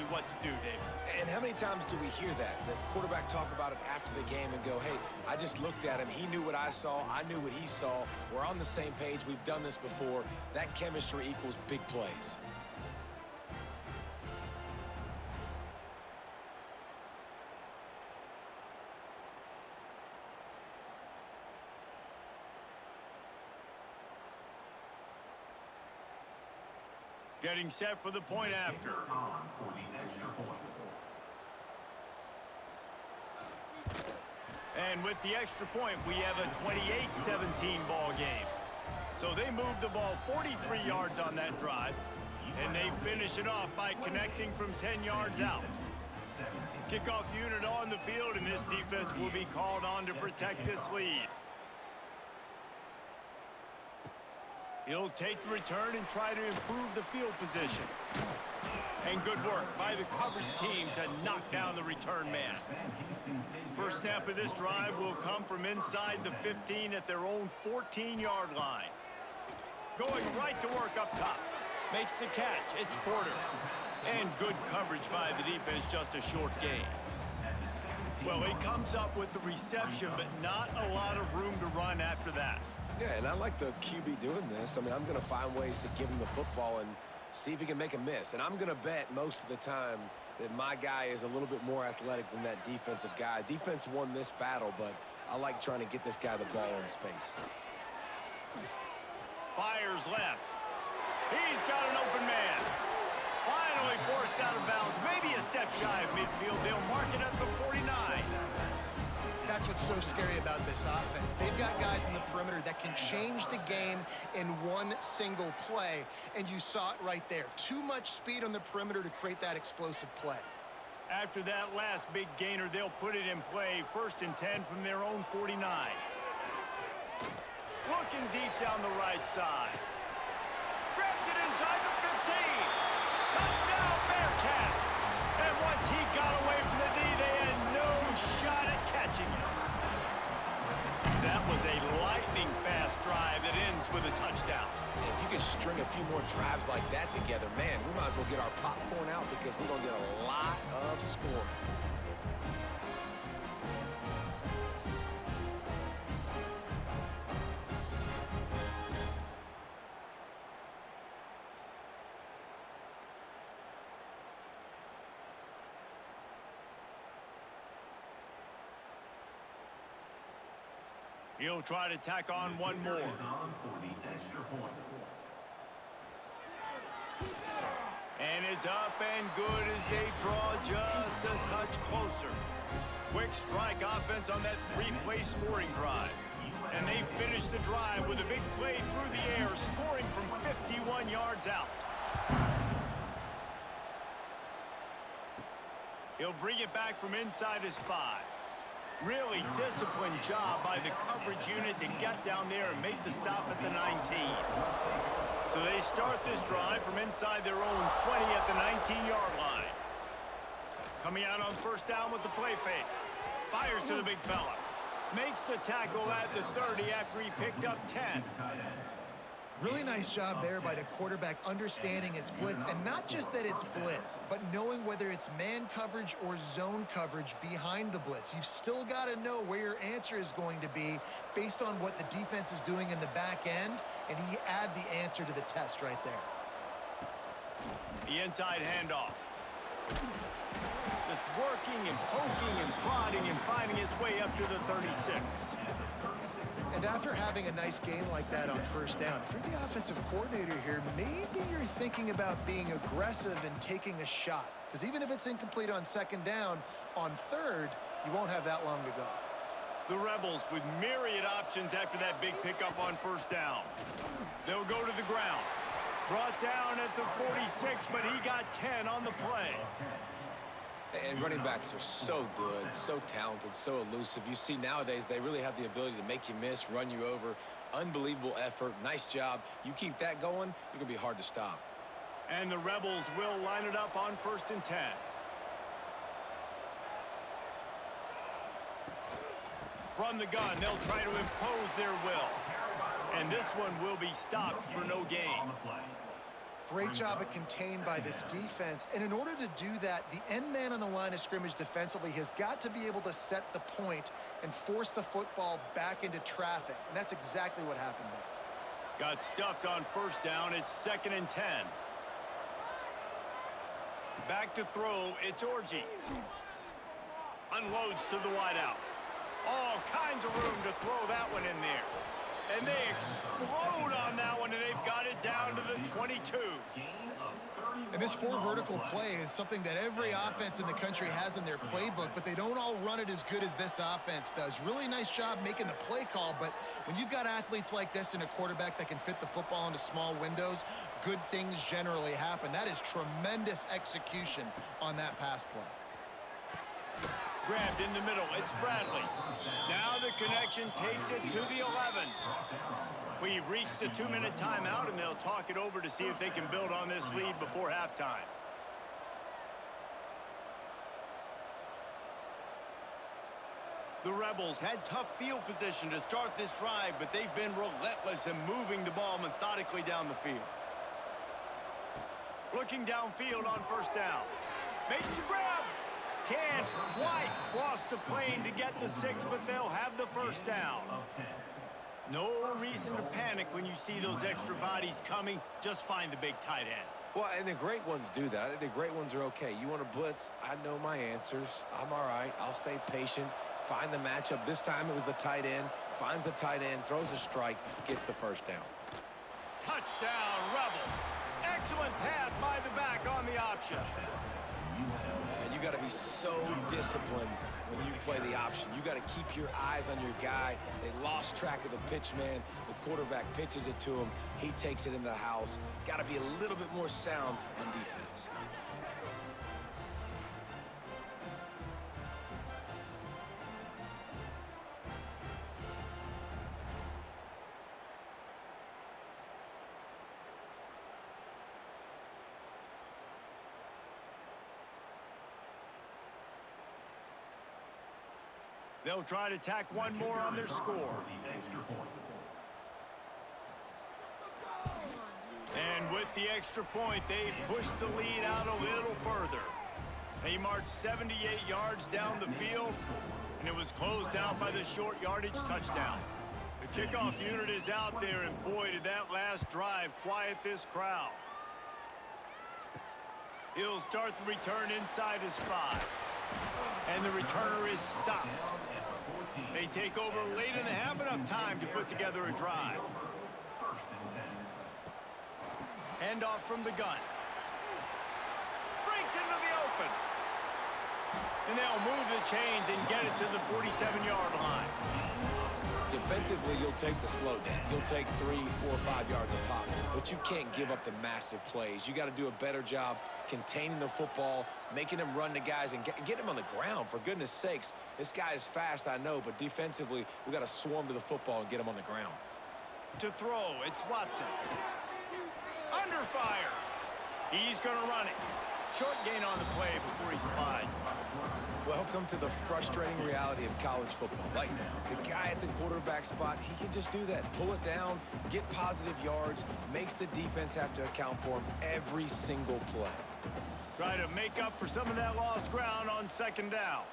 what to do, Dave. And how many times do we hear that? The quarterback talk about it after the game and go, hey, I just looked at him. He knew what I saw. I knew what he saw. We're on the same page. We've done this before. That chemistry equals big plays. Getting set for the point after. On for the extra point. And with the extra point, we have a 28-17 ball game. So they move the ball 43 yards on that drive, and they finish it off by connecting from 10 yards out. Kickoff unit on the field, and this defense will be called on to protect this lead. He'll take the return and try to improve the field position. And good work by the coverage team to knock down the return man. First snap of this drive will come from inside the 15 at their own 14-yard line. Going right to work up top. Makes the catch. It's Porter. And good coverage by the defense, just a short gain. Well, he comes up with the reception, but not a lot of room to run after that. Yeah, and I like the QB doing this. I mean, I'm going to find ways to give him the football and see if he can make a miss. And I'm going to bet most of the time that my guy is a little bit more athletic than that defensive guy. Defense won this battle, but I like trying to get this guy the ball in space. Fires left. He's got an open man. Finally forced out of bounds. Maybe a step shy of midfield. They'll mark it at the 49. That's what's so scary about this offense. They've got guys in the perimeter that can change the game in one single play, and you saw it right there. Too much speed on the perimeter to create that explosive play. After that last big gainer, they'll put it in play. 1st and 10 from their own 49. Looking deep down the right side. Grabs it inside the 15. Touchdown, Bearcats! And once he got away from the D, they had no shot at catching it. That was a lightning-fast drive that ends with a touchdown. If you can string a few more drives like that together, man, we might as well get our popcorn out because we're going to get a lot of scoring. He'll try to tack on one more. On for the extra point. And it's up and good as they draw just a touch closer. Quick strike offense on that 3-play scoring drive. And they finish the drive with a big play through the air, scoring from 51 yards out. He'll bring it back from inside his 5. Really disciplined job by the coverage unit to get down there and make the stop at the 19. So they start this drive from inside their own 20 at the 19-yard line. Coming out on 1st down with the play fake. Fires to the big fella. Makes the tackle at the 30 after he picked up 10. Really nice job there by the quarterback understanding it's blitz, and not just that it's blitz, but knowing whether it's man coverage or zone coverage behind the blitz. You've still got to know where your answer is going to be based on what the defense is doing in the back end, and he add the answer to the test right there. The inside handoff. Just working and poking and prodding and finding his way up to the 36. And after having a nice game like that on first down, if you're the offensive coordinator here, maybe you're thinking about being aggressive and taking a shot. Because even if it's incomplete on second down, on third, you won't have that long to go. The Rebels with myriad options after that big pickup on first down. They'll go to the ground. Brought down at the 46, but he got 10 on the play. And running backs are so good, so talented, so elusive. You see nowadays they really have the ability to make you miss, run you over. Unbelievable effort. Nice job. You keep that going, you're going to be hard to stop. And the Rebels will line it up on 1st and 10. From the gun, they'll try to impose their will. And this one will be stopped for no gain. Great job at contained by this defense. And in order to do that, the end man on the line of scrimmage defensively has got to be able to set the point and force the football back into traffic. And that's exactly what happened there. Got stuffed on first down. It's 2nd and 10. Back to throw. It's Orji. Unloads to the wideout. All kinds of room to throw that one in there. And they explode on that one, and they've got it down to the 22. And this 4 vertical play is something that every offense in the country has in their playbook, but they don't all run it as good as this offense does. Really nice job making the play call, but when you've got athletes like this and a quarterback that can fit the football into small windows, good things generally happen. That is tremendous execution on that pass play. Grabbed in the middle. It's Bradley. Now the connection takes it to the 11. We've reached the 2-minute timeout, and they'll talk it over to see if they can build on this lead before halftime. The Rebels had tough field position to start this drive, but they've been relentless in moving the ball methodically down the field. Looking downfield on first down. Makes the grab. Can't quite cross the plane to get the 6, but they'll have the first down. No reason to panic when you see those extra bodies coming. Just find the big tight end. Well, and the great ones do that. I think the great ones are okay. You want to blitz? I know my answers. I'm all right. I'll stay patient. Find the matchup. This time it was the tight end. Finds the tight end, throws a strike, gets the first down. Touchdown, Rebels. Excellent pass by the back on the option. And you got to be so disciplined when you play the option. You got to keep your eyes on your guy. They lost track of the pitch, man. The quarterback pitches it to him. He takes it in the house. Got to be a little bit more sound on defense. They'll try to tack one more on their score. And with the extra point, they push the lead out a little further. They marched 78 yards down the field, and it was closed out by the short yardage touchdown. The kickoff unit is out there, and boy, did that last drive quiet this crowd. He'll start the return inside his 5. And the returner is stopped. They take over late in the half, enough time to put together a drive. Handoff from the gun. Breaks into the open. And they'll move the chains and get it to the 47-yard line. Defensively, you'll take the slow down. You'll take 3, 4, 5 yards a pop, but you can't give up the massive plays. You got to do a better job containing the football, making them run the guys, and get them on the ground. For goodness sakes, this guy is fast, I know, but defensively, we got to swarm to the football and get him on the ground. To throw, it's Watson. Under fire. He's going to run it. Short gain on the play before he slides. Welcome to the frustrating reality of college football. Like, the guy at the quarterback spot, he can just do that. Pull it down, get positive yards, makes the defense have to account for him every single play. Try to make up for some of that lost ground on second down.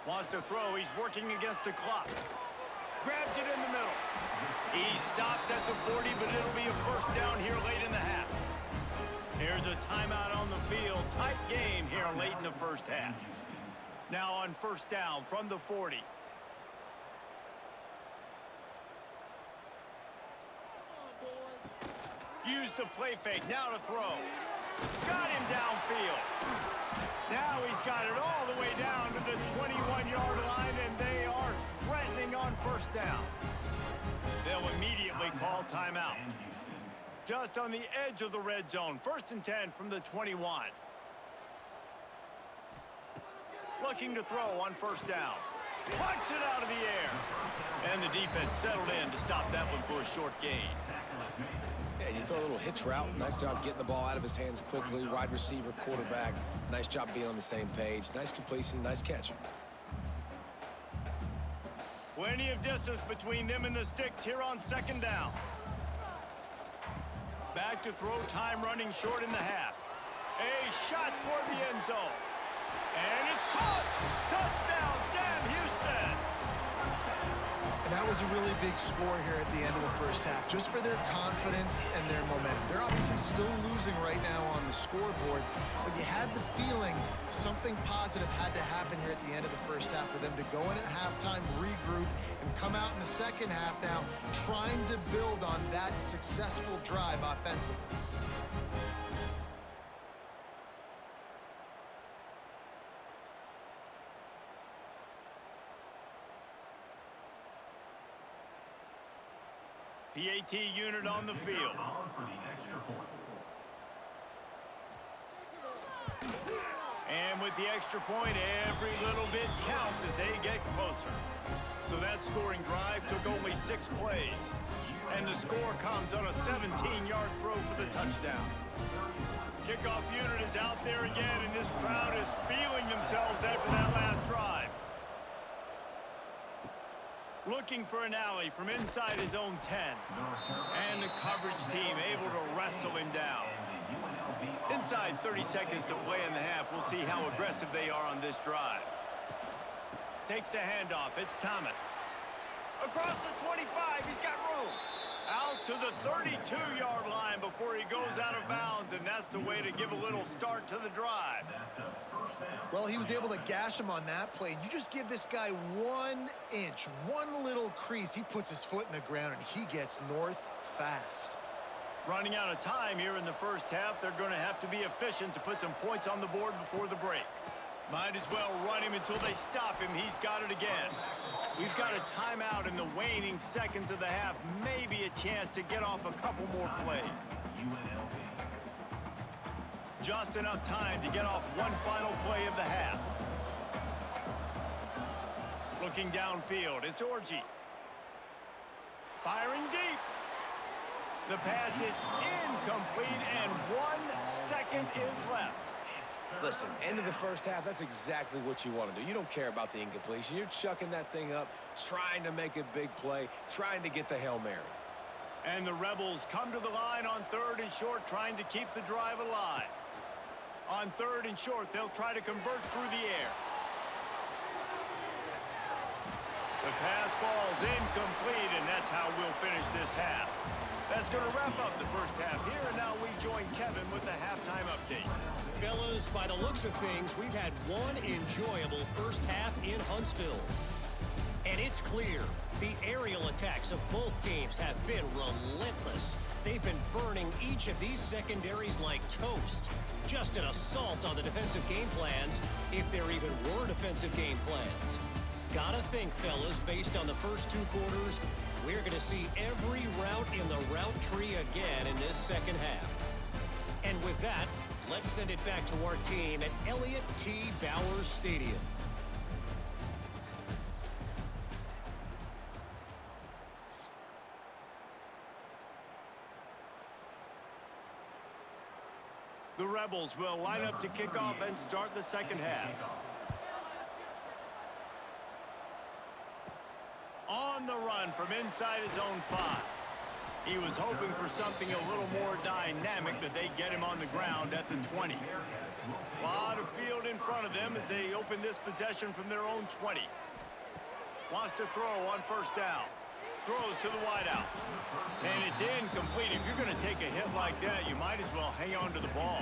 Wants to throw. He's working against the clock. Grabs it in the middle. He stopped at the 40, but it'll be a first down here late in the half. Here's a timeout on the field. Tight game here late in the first half. Now on first down from the 40. Use the play fake. Now to throw. Got him downfield. Now he's got it all the way down to the 21-yard line, and they are threatening on first down. They'll immediately call timeout. Just on the edge of the red zone. 1st and 10 from the 21. Looking to throw on first down. Plucks it out of the air. And the defense settled in to stop that one for a short gain. Yeah, you throw a little hitch route. Nice job getting the ball out of his hands quickly. Wide receiver, quarterback. Nice job being on the same page. Nice completion, nice catch. Plenty of distance between them and the sticks here on 2nd down. Back to throw, time running short in the half. A shot toward the end zone. And it's caught! Touchdown, Sam Houston! And that was a really big score here at the end of the first half, just for their confidence and their momentum. They're obviously still losing right now on the scoreboard, but you had the feeling something positive had to happen here at the end of the first half for them to go in at halftime, regroup, and come out in the second half now trying to build on that successful drive offensively. PAT unit on the field. And with the extra point, every little bit counts as they get closer. So that scoring drive took only 6 plays. And the score comes on a 17-yard throw for the touchdown. Kickoff unit is out there again, and this crowd is feeling themselves after that last drive. Looking for an alley from inside his own 10. And the coverage team able to wrestle him down. Inside 30 seconds to play in the half. We'll see how aggressive they are on this drive. Takes the handoff. It's Thomas. Across the 25. He's got room. Out to the 32-yard line before he goes out of bounds. And that's the way to give a little start to the drive. Well, he was able to gash him on that play. You just give this guy 1 inch, one little crease. He puts his foot in the ground, and he gets north fast. Running out of time here in the first half. They're going to have to be efficient to put some points on the board before the break. Might as well run him until they stop him. He's got it again. We've got a timeout in the waning seconds of the half. Maybe a chance to get off a couple more plays. Just enough time to get off one final play of the half. Looking downfield, it's Orji. Firing deep. The pass is incomplete, and 1 second is left. Listen, end of the first half, that's exactly what you want to do. You don't care about the incompletion. You're chucking that thing up, trying to make a big play, trying to get the Hail Mary. And the Rebels come to the line on 3rd and short, trying to keep the drive alive. On 3rd and short, they'll try to convert through the air. The pass falls incomplete, and that's how we'll finish this half. That's going to wrap up the first half here, and now we join Kevin with the halftime update. Fellas, by the looks of things, we've had one enjoyable first half in Huntsville. And it's clear, the aerial attacks of both teams have been relentless. They've been burning each of these secondaries like toast. Just an assault on the defensive game plans, if there even were defensive game plans. Gotta think, fellas, based on the first 2 quarters, we're going to see every route in the route tree again in this second half. And with that, let's send it back to our team at Elliott T. Bowers Stadium. The Rebels will line up to kick off and start the second half. On the run from inside his own 5. He was hoping for something a little more dynamic, but they get him on the ground at the 20. A lot of field in front of them as they open this possession from their own 20. Wants to throw on first down. throws to the wideout. And it's incomplete. If you're going to take a hit like that, you might as well hang on to the ball.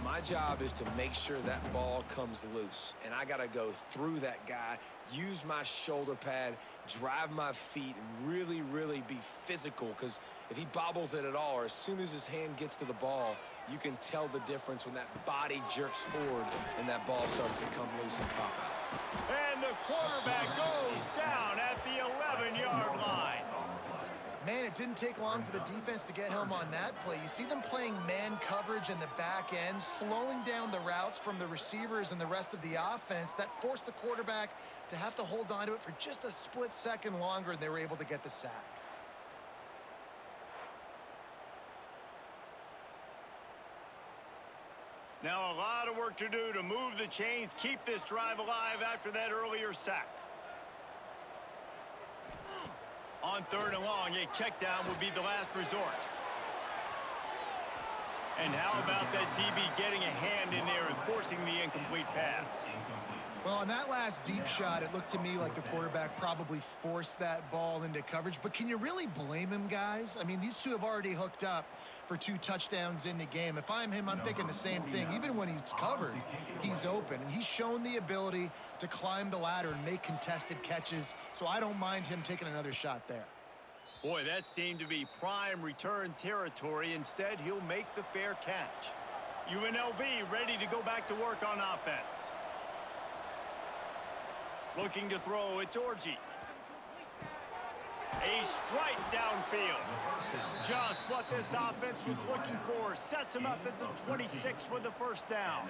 My job is to make sure that ball comes loose, and I got to go through that guy, use my shoulder pad, drive my feet, and really, really be physical, because if he bobbles it at all, or as soon as his hand gets to the ball, you can tell the difference when that body jerks forward and that ball starts to come loose and pop out. And the quarterback goes down at the 11-yard line. Man, it didn't take long for the defense to get home on that play. You see them playing man coverage in the back end, slowing down the routes from the receivers and the rest of the offense. That forced the quarterback to have to hold on to it for just a split second longer, and they were able to get the sack. Now a lot of work to do to move the chains, keep this drive alive after that earlier sack. On 3rd and long, a check down would be the last resort. And how about that DB getting a hand in there and forcing the incomplete pass? Well, on that last deep shot, it looked to me like the quarterback probably forced that ball into coverage. But can you really blame him, guys? I mean, these two have already hooked up for 2 touchdowns in the game. If I'm him, I'm thinking the same thing. Even when he's covered, he's open. And he's shown the ability to climb the ladder and make contested catches. So I don't mind him taking another shot there. Boy, that seemed to be prime return territory. Instead, he'll make the fair catch. UNLV ready to go back to work on offense. Looking to throw, it's Orji. A strike downfield. Just what this offense was looking for. Sets him up at the 26 with a first down.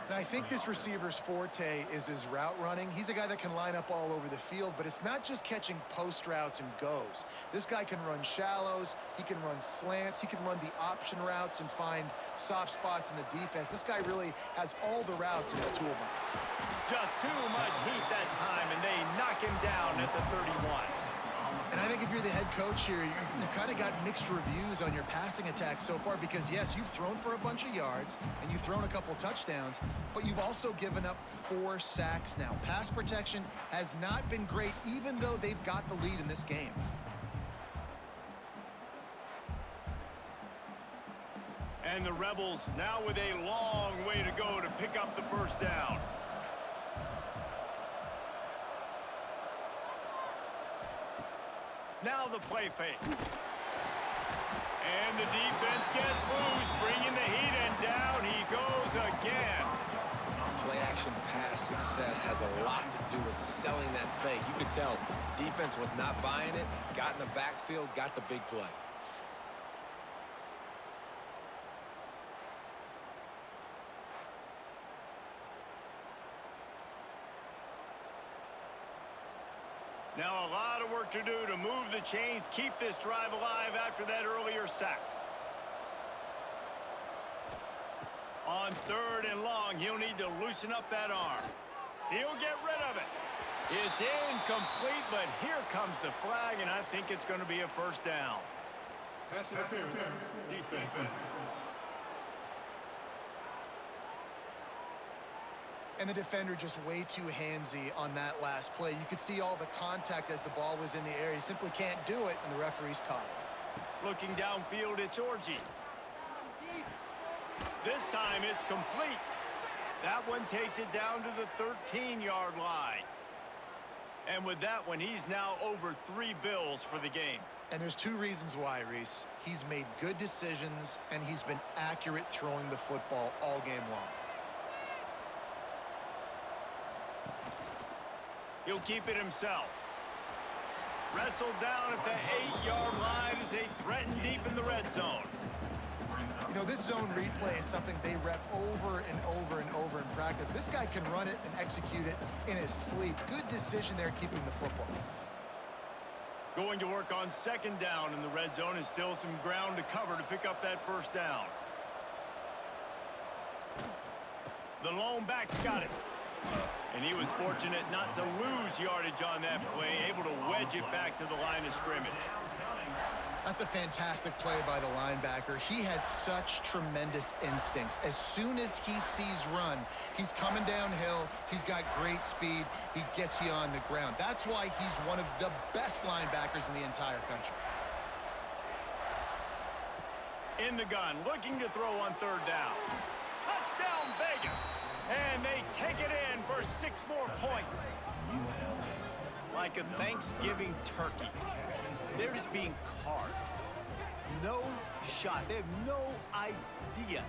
And I think this receiver's forte is his route running. He's a guy that can line up all over the field, but it's not just catching post routes and goes. This guy can run shallows, he can run slants, he can run the option routes and find soft spots in the defense. This guy really has all the routes in his toolbox. Just too much heat that time, and they knock him down at the 31. And I think if you're the head coach here, you've kind of got mixed reviews on your passing attack so far because, yes, you've thrown for a bunch of yards and you've thrown a couple touchdowns, but you've also given up 4 sacks now. Pass protection has not been great, even though they've got the lead in this game. And the Rebels now with a long way to go to pick up the first down. Now the play fake. And the defense gets loose, bringing the heat, and down he goes again. Play action pass success has a lot to do with selling that fake. You could tell defense was not buying it, got in the backfield, got the big play. Now a lot of work to do to move the chains, keep this drive alive after that earlier sack. On 3rd and long, he'll need to loosen up that arm. He'll get rid of it. It's incomplete, but here comes the flag, and I think it's going to be a first down. Pass interference, defense. And the defender just way too handsy on that last play. You could see all the contact as the ball was in the air. He simply can't do it, and the referee's caught it. Looking downfield, it's Orji. This time it's complete. That one takes it down to the 13-yard line. And with that one, he's now over 3 bills for the game. And there's 2 reasons why, Reese. He's made good decisions, and he's been accurate throwing the football all game long. He'll keep it himself. Wrestled down at the 8-yard line as they threaten deep in the red zone. You know, this zone replay is something they rep over and over and over in practice. This guy can run it and execute it in his sleep. Good decision there keeping the football. Going to work on 2nd down in the red zone and still some ground to cover to pick up that first down. The lone back's got it. And he was fortunate not to lose yardage on that play, able to wedge it back to the line of scrimmage. I That's a fantastic play by the linebacker. He has such tremendous instincts. As soon as he sees run, he's coming downhill. He's got great speed. He gets you on the ground. That's why he's one of the best linebackers in the entire country. In the gun, looking to throw on third down. Touchdown, Vegas! And they take it in for 6 more points. Like a Thanksgiving turkey. They're just being carved. No shot. They have no idea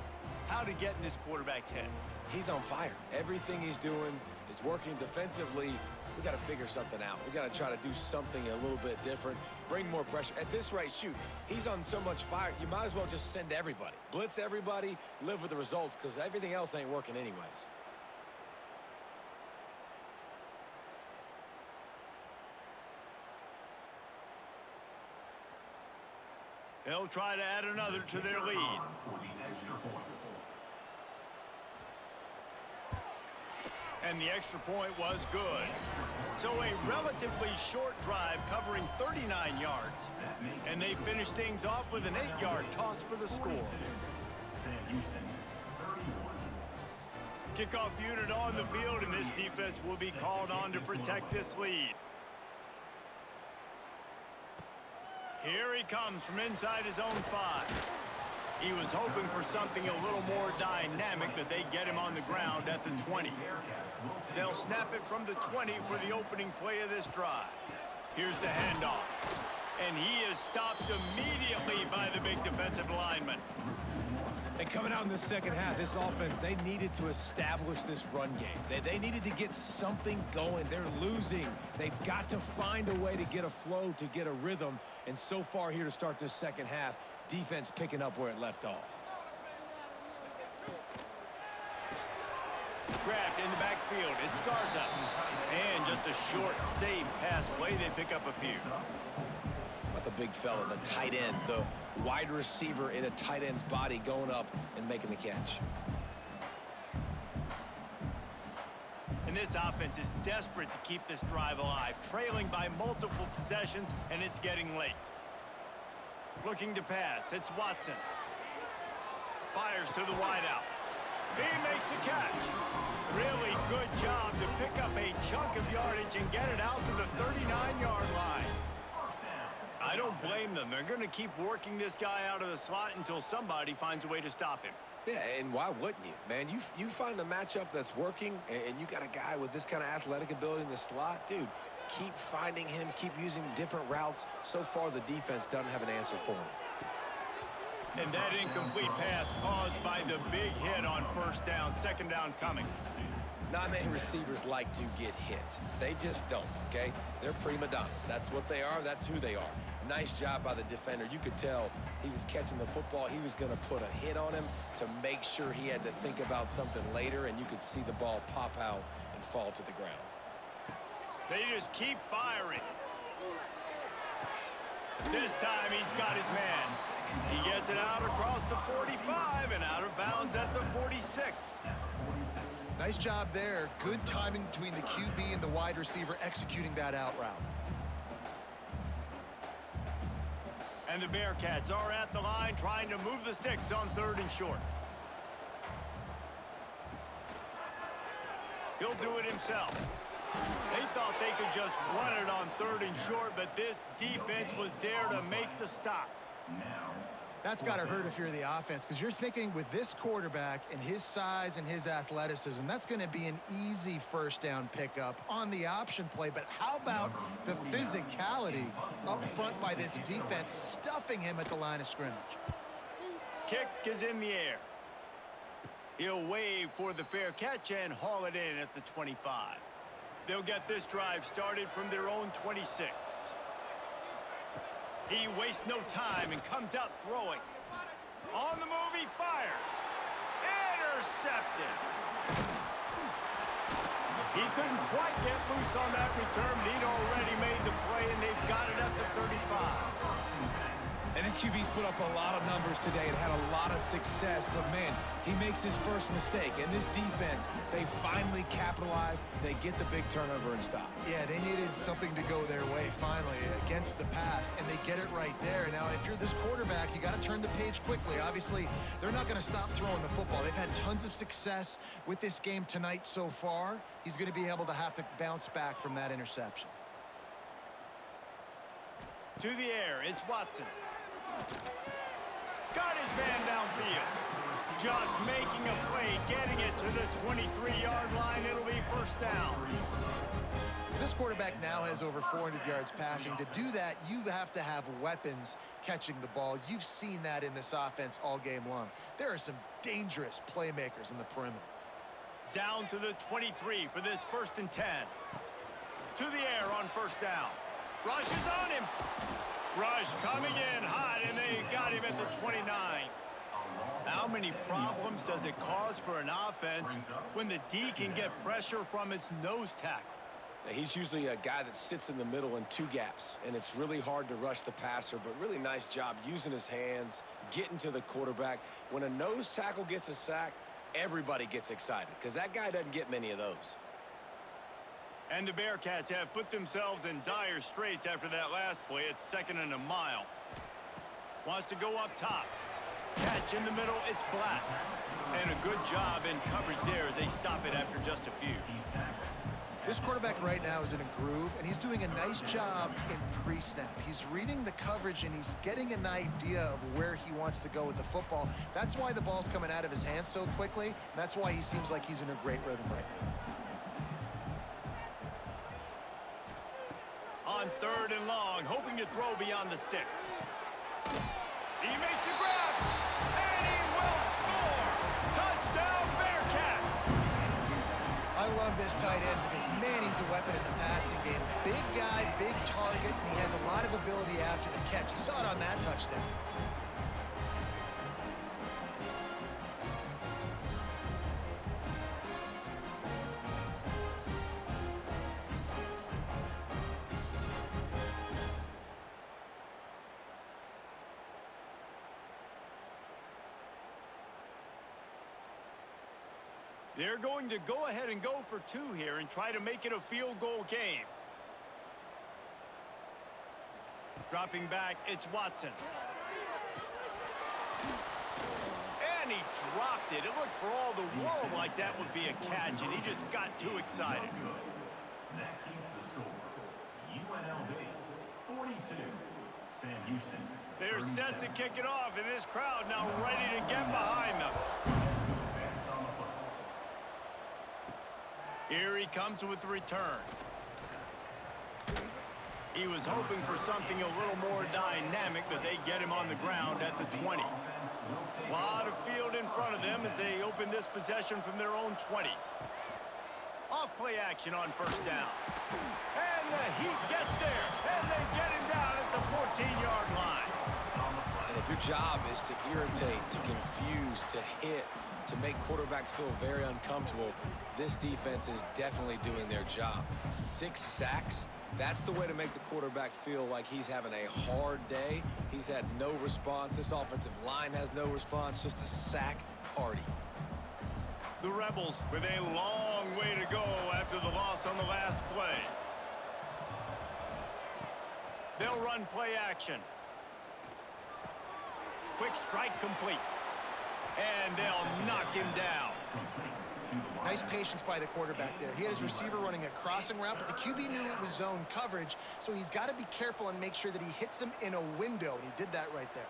how to get in this quarterback's head. He's on fire. Everything he's doing is working defensively. We got to figure something out. We got to try to do something a little bit different. Bring more pressure. At this rate, shoot, he's on so much fire, you might as well just send everybody. Blitz everybody, live with the results, because everything else ain't working anyways. They'll try to add another to their lead. And the extra point was good. So a relatively short drive covering 39 yards. And they finish things off with an 8-yard toss for the score. Sam Houston, 31. Kickoff unit on the field, and this defense will be called on to protect this lead. Here he comes from inside his own 5. He was hoping for something a little more dynamic, but they get him on the ground at the 20. They'll snap it from the 20 for the opening play of this drive. Here's the handoff. And he is stopped immediately by the big defensive lineman. And coming out in the second half, this offense, they needed to establish this run game. They needed to get something going. They're losing. They've got to find a way to get a flow, to get a rhythm. And so far here to start this second half, defense picking up where it left off. Grabbed in the backfield. It's Garza. And just a short, safe pass play. They pick up a few. About the big fella, the tight end, the wide receiver in a tight end's body going up and making the catch. And this offense is desperate to keep this drive alive, trailing by multiple possessions, and it's getting late. Looking to pass, it's Watson. Fires to the wideout. He makes a catch. Really good job to pick up a chunk of yardage and get it out to the 39-yard line. I don't blame them. They're going to keep working this guy out of the slot until somebody finds a way to stop him. Yeah, and why wouldn't you, man? You find a matchup that's working, and you got a guy with this kind of athletic ability in the slot, dude, keep finding him, keep using different routes. So far, the defense doesn't have an answer for him. And that incomplete pass caused by the big hit on first down, second down coming. Not many receivers like to get hit. They just don't, okay? They're prima donnas. That's what they are. That's who they are. Nice job by the defender. You could tell he was catching the football. He was going to put a hit on him to make sure he had to think about something later, and you could see the ball pop out and fall to the ground. They just keep firing. This time he's got his man. He gets it out across the 45 and out of bounds at the 46. Nice job there. Good timing between the QB and the wide receiver executing that out route. And the Bearcats are at the line trying to move the sticks on 3rd and short. He'll do it himself. They thought they could just run it on 3rd and short, but this defense was there to make the stop. That's got to hurt if you're the offense, because you're thinking with this quarterback and his size and his athleticism, that's going to be an easy first down pickup on the option play. But how about the physicality up front by this defense, stuffing him at the line of scrimmage? Kick is in the air. He'll wave for the fair catch and haul it in at the 25. They'll get this drive started from their own 26. He wastes no time and comes out throwing. On the move, he fires. Intercepted. He couldn't quite get loose on that return, but he'd already made the play, and they've got it at the 35. And this QB's put up a lot of numbers today and had a lot of success, but man, he makes his first mistake. And this defense, they finally capitalize. They get the big turnover and stop. Yeah, they needed something to go their way finally against the pass, and they get it right there. Now, if you're this quarterback, you got to turn the page quickly. Obviously, they're not going to stop throwing the football. They've had tons of success with this game tonight so far. He's going to be able to have to bounce back from that interception. To the air, it's Watson. Got his man downfield. Just making a play, getting it to the 23-yard line. It'll be first down. This quarterback now has over 400 yards passing. To do that, you have to have weapons catching the ball. You've seen that in this offense all game long. There are some dangerous playmakers in the perimeter. Down to the 23 for this 1st and 10. To the air on first down. Rush is on him. Rush coming in hot, and they got him at the 29. How many problems does it cause for an offense when the D can get pressure from its nose tackle? Now, he's usually a guy that sits in the middle in 2 gaps, and it's really hard to rush the passer, but really nice job using his hands, getting to the quarterback. When a nose tackle gets a sack, everybody gets excited because that guy doesn't get many of those. And the Bearcats have put themselves in dire straits after that last play. It's 2nd and a mile. Wants to go up top. Catch in the middle, it's Black. And a good job in coverage there as they stop it after just a few. This quarterback right now is in a groove, and he's doing a nice job in pre-snap. He's reading the coverage, and he's getting an idea of where he wants to go with the football. That's why the ball's coming out of his hands so quickly, and that's why he seems like he's in a great rhythm right now. On 3rd and long, hoping to throw beyond the sticks. He makes a grab, and he will score! Touchdown, Bearcats! I love this tight end because, man, he's a weapon in the passing game. Big guy, big target, and he has a lot of ability after the catch. You saw it on that touchdown. They're going to go ahead and go for 2 here and try to make it a field goal game. Dropping back, it's Watson. And he dropped it. It looked for all the world like that would be a catch, and he just got too excited. That keeps the score. UNLV 42, Sam Houston. They're set to kick it off, and this crowd now ready to get behind them. Here he comes with the return. He was hoping for something a little more dynamic, but they get him on the ground at the 20. A lot of field in front of them as they open this possession from their own 20. Off play action on first down. And the Heat gets there, and they get him down at the 14-yard line. And if your job is to irritate, to confuse, to hit, to make quarterbacks feel very uncomfortable, this defense is definitely doing their job. 6 sacks, that's the way to make the quarterback feel like he's having a hard day. He's had no response. This offensive line has no response, just a sack party. The Rebels with a long way to go after the loss on the last play. They'll run play action. Quick strike complete. And they'll knock him down. Nice patience by the quarterback there. He had his receiver running a crossing route, but the QB knew it was zone coverage, so he's got to be careful and make sure that he hits him in a window, and he did that right there.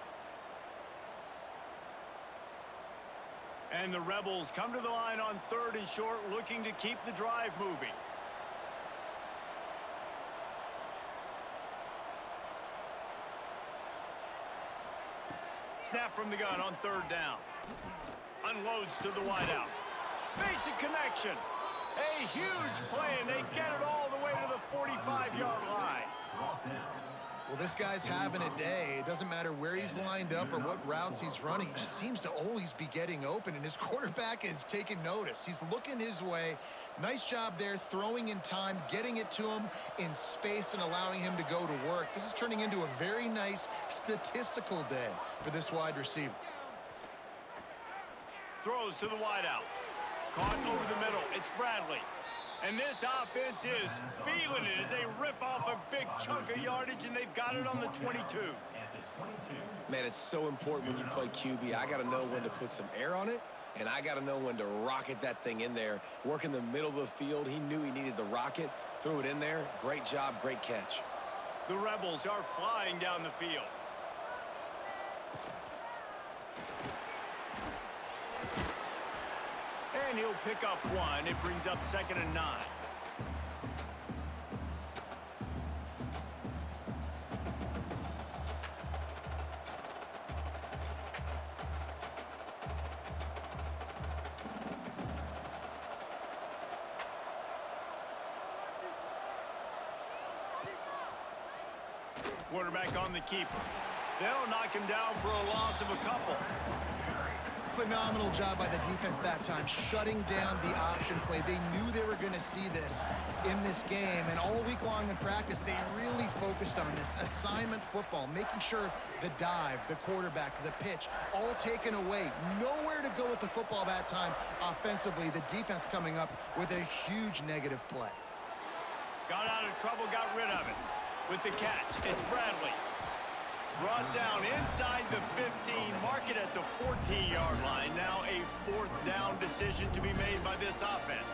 And the Rebels come to the line on 3rd and short, looking to keep the drive moving. Snap from the gun on 3rd down. Unloads to the wideout. Basic connection. A huge play, and they get it all the way to the 45-yard line. Well, this guy's having a day. It doesn't matter where he's lined up or what routes he's running. He just seems to always be getting open, and his quarterback is taking notice. He's looking his way. Nice job there, throwing in time, getting it to him in space, and allowing him to go to work. This is turning into a very nice statistical day for this wide receiver. Throws to the wideout. Caught over the middle. It's Bradley. And this offense is feeling it as they rip off a big chunk of yardage, and they've got it on the 22. Man, it's so important when you play QB. I got to know when to put some air on it, and I got to know when to rocket that thing in there. Work in the middle of the field. He knew he needed the rocket. Threw it in there. Great job, great catch. The Rebels are flying down the field. And he'll pick up one. It brings up 2nd and 9. Quarterback on the keeper. They'll knock him down for a loss of a couple. Phenomenal job by the defense that time, shutting down the option play. They knew they were going to see this in this game, and all week long in practice, they really focused on this assignment football, making sure the dive, the quarterback, the pitch, all taken away. Nowhere to go with the football that time offensively. The defense coming up with a huge negative play. Got out of trouble, got rid of it. With the catch, it's Bradley. Brought down inside the 15, mark it at the 14-yard line. Now a 4th down decision to be made by this offense.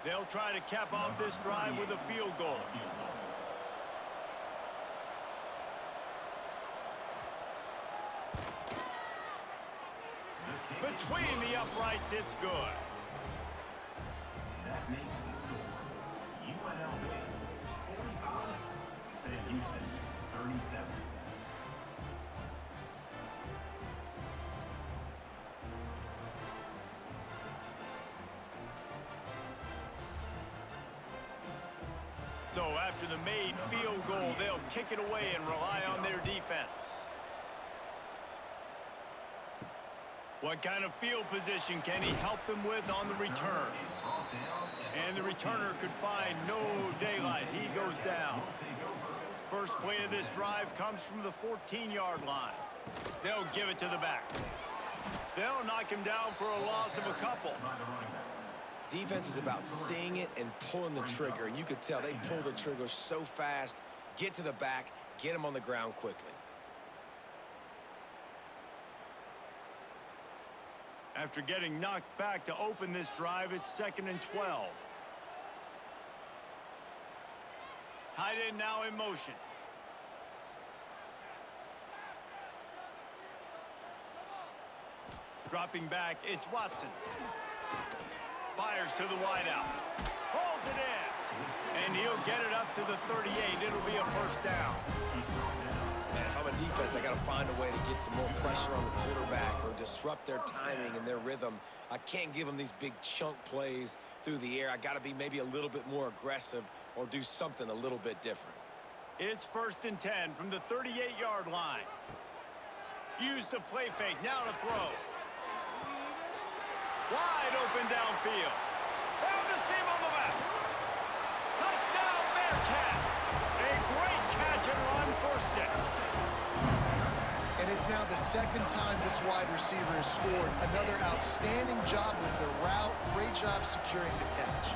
They'll try to cap off this drive with a field goal. Between the uprights, it's good. That makes the score UNLV 45, Sam Houston 37. So after the made field goal, they'll kick it away and rely on their defense. What kind of field position can he help them with on the return? And the returner could find no daylight. He goes down. First play of this drive comes from the 14-yard line. They'll give it to the back. They'll knock him down for a loss of a couple. Defense is about seeing it and pulling the trigger, and you could tell they pull the trigger so fast, get to the back, get him on the ground quickly. After getting knocked back to open this drive, it's 2nd and 12. Tight end now in motion. Dropping back, it's Watson. Fires to the wideout. Pulls it in. And he'll get it up to the 38. It'll be a 1st down. Man, if I'm a defense, I got to find a way to get some more pressure on the quarterback or disrupt their timing and their rhythm. I can't give them these big chunk plays through the air. I got to be maybe a little bit more aggressive or do something a little bit different. It's 1st and 10 from the 38-yard line. Use the play fake. Now to throw. Wide open downfield. Found the seam on the left. Touchdown, Bearcats. A great catch and run for 6. And it's now the 2nd time this wide receiver has scored. Another outstanding job with the route. Great job securing the catch.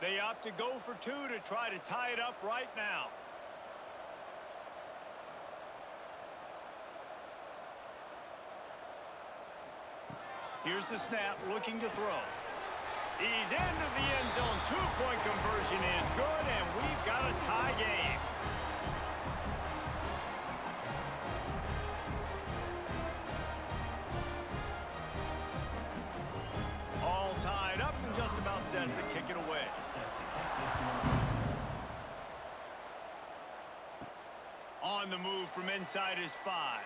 They opt to go for 2 to try to tie it up right now. Here's the snap, looking to throw. He's into the end zone. Two-point conversion is good, and we've got a tie game. All tied up and just about set to kick it away. On the move from inside his 5.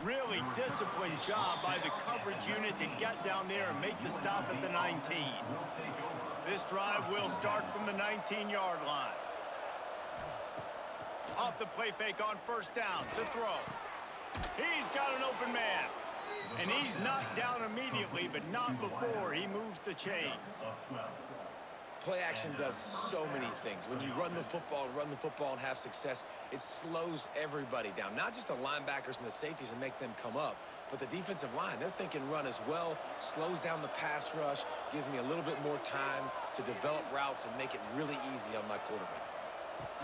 Really disciplined job by the coverage unit to get down there and make the stop at the 19. This drive will start from the 19-yard line. Off the play fake on first down to throw. He's got an open man. And he's knocked down immediately, but not before he moves the chains. Play action does so many things. When you run the football and have success, it slows everybody down. Not just the linebackers and the safeties and make them come up, but the defensive line. They're thinking run as well, slows down the pass rush, gives me a little bit more time to develop routes and make it really easy on my quarterback.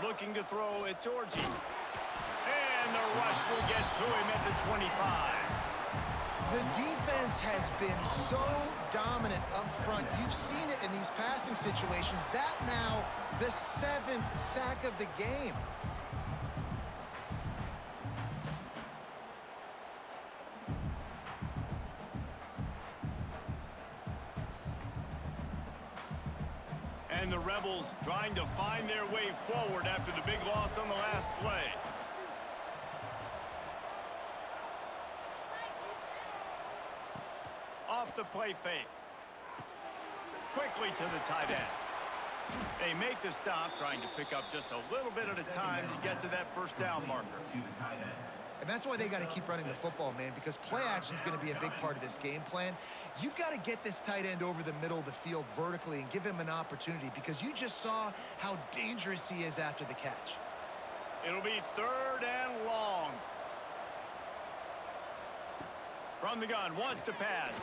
Looking to throw, it's Orji. And the rush will get to him at the 25. The defense has been so dominant up front. You've seen it in these passing situations. That now, the 7th sack of the game. And the Rebels trying to find their way forward after the big loss on the last play. Off the play fake. Quickly to the tight end. They make the stop, trying to pick up just a little bit at a time to get to that first down marker. And that's why they got to keep running the football, man, because play action is going to be a big part of this game plan. You've got to get this tight end over the middle of the field vertically and give him an opportunity, because you just saw how dangerous he is after the catch. It'll be 3rd and long. From the gun, wants to pass.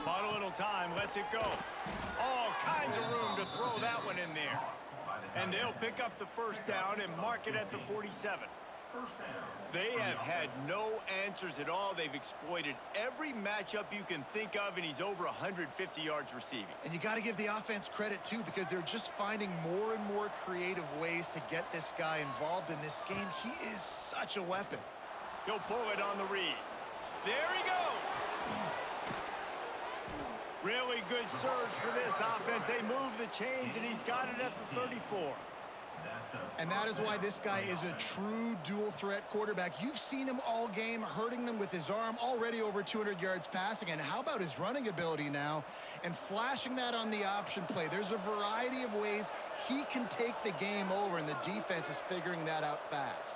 Bought a little time, lets it go. All kinds of room to throw that one in there. And they'll pick up the first down and mark it at the 47. They have had no answers at all. They've exploited every matchup you can think of, and he's over 150 yards receiving. And you got to give the offense credit, too, because they're just finding more and more creative ways to get this guy involved in this game. He is such a weapon. He'll pull it on the read. There he goes. Really good surge for this offense. They move the chains, and he's got it at the 34. And that is why this guy is a true dual-threat quarterback. You've seen him all game, hurting them with his arm, already over 200 yards passing. And how about his running ability now? And flashing that on the option play. There's a variety of ways he can take the game over, and the defense is figuring that out fast.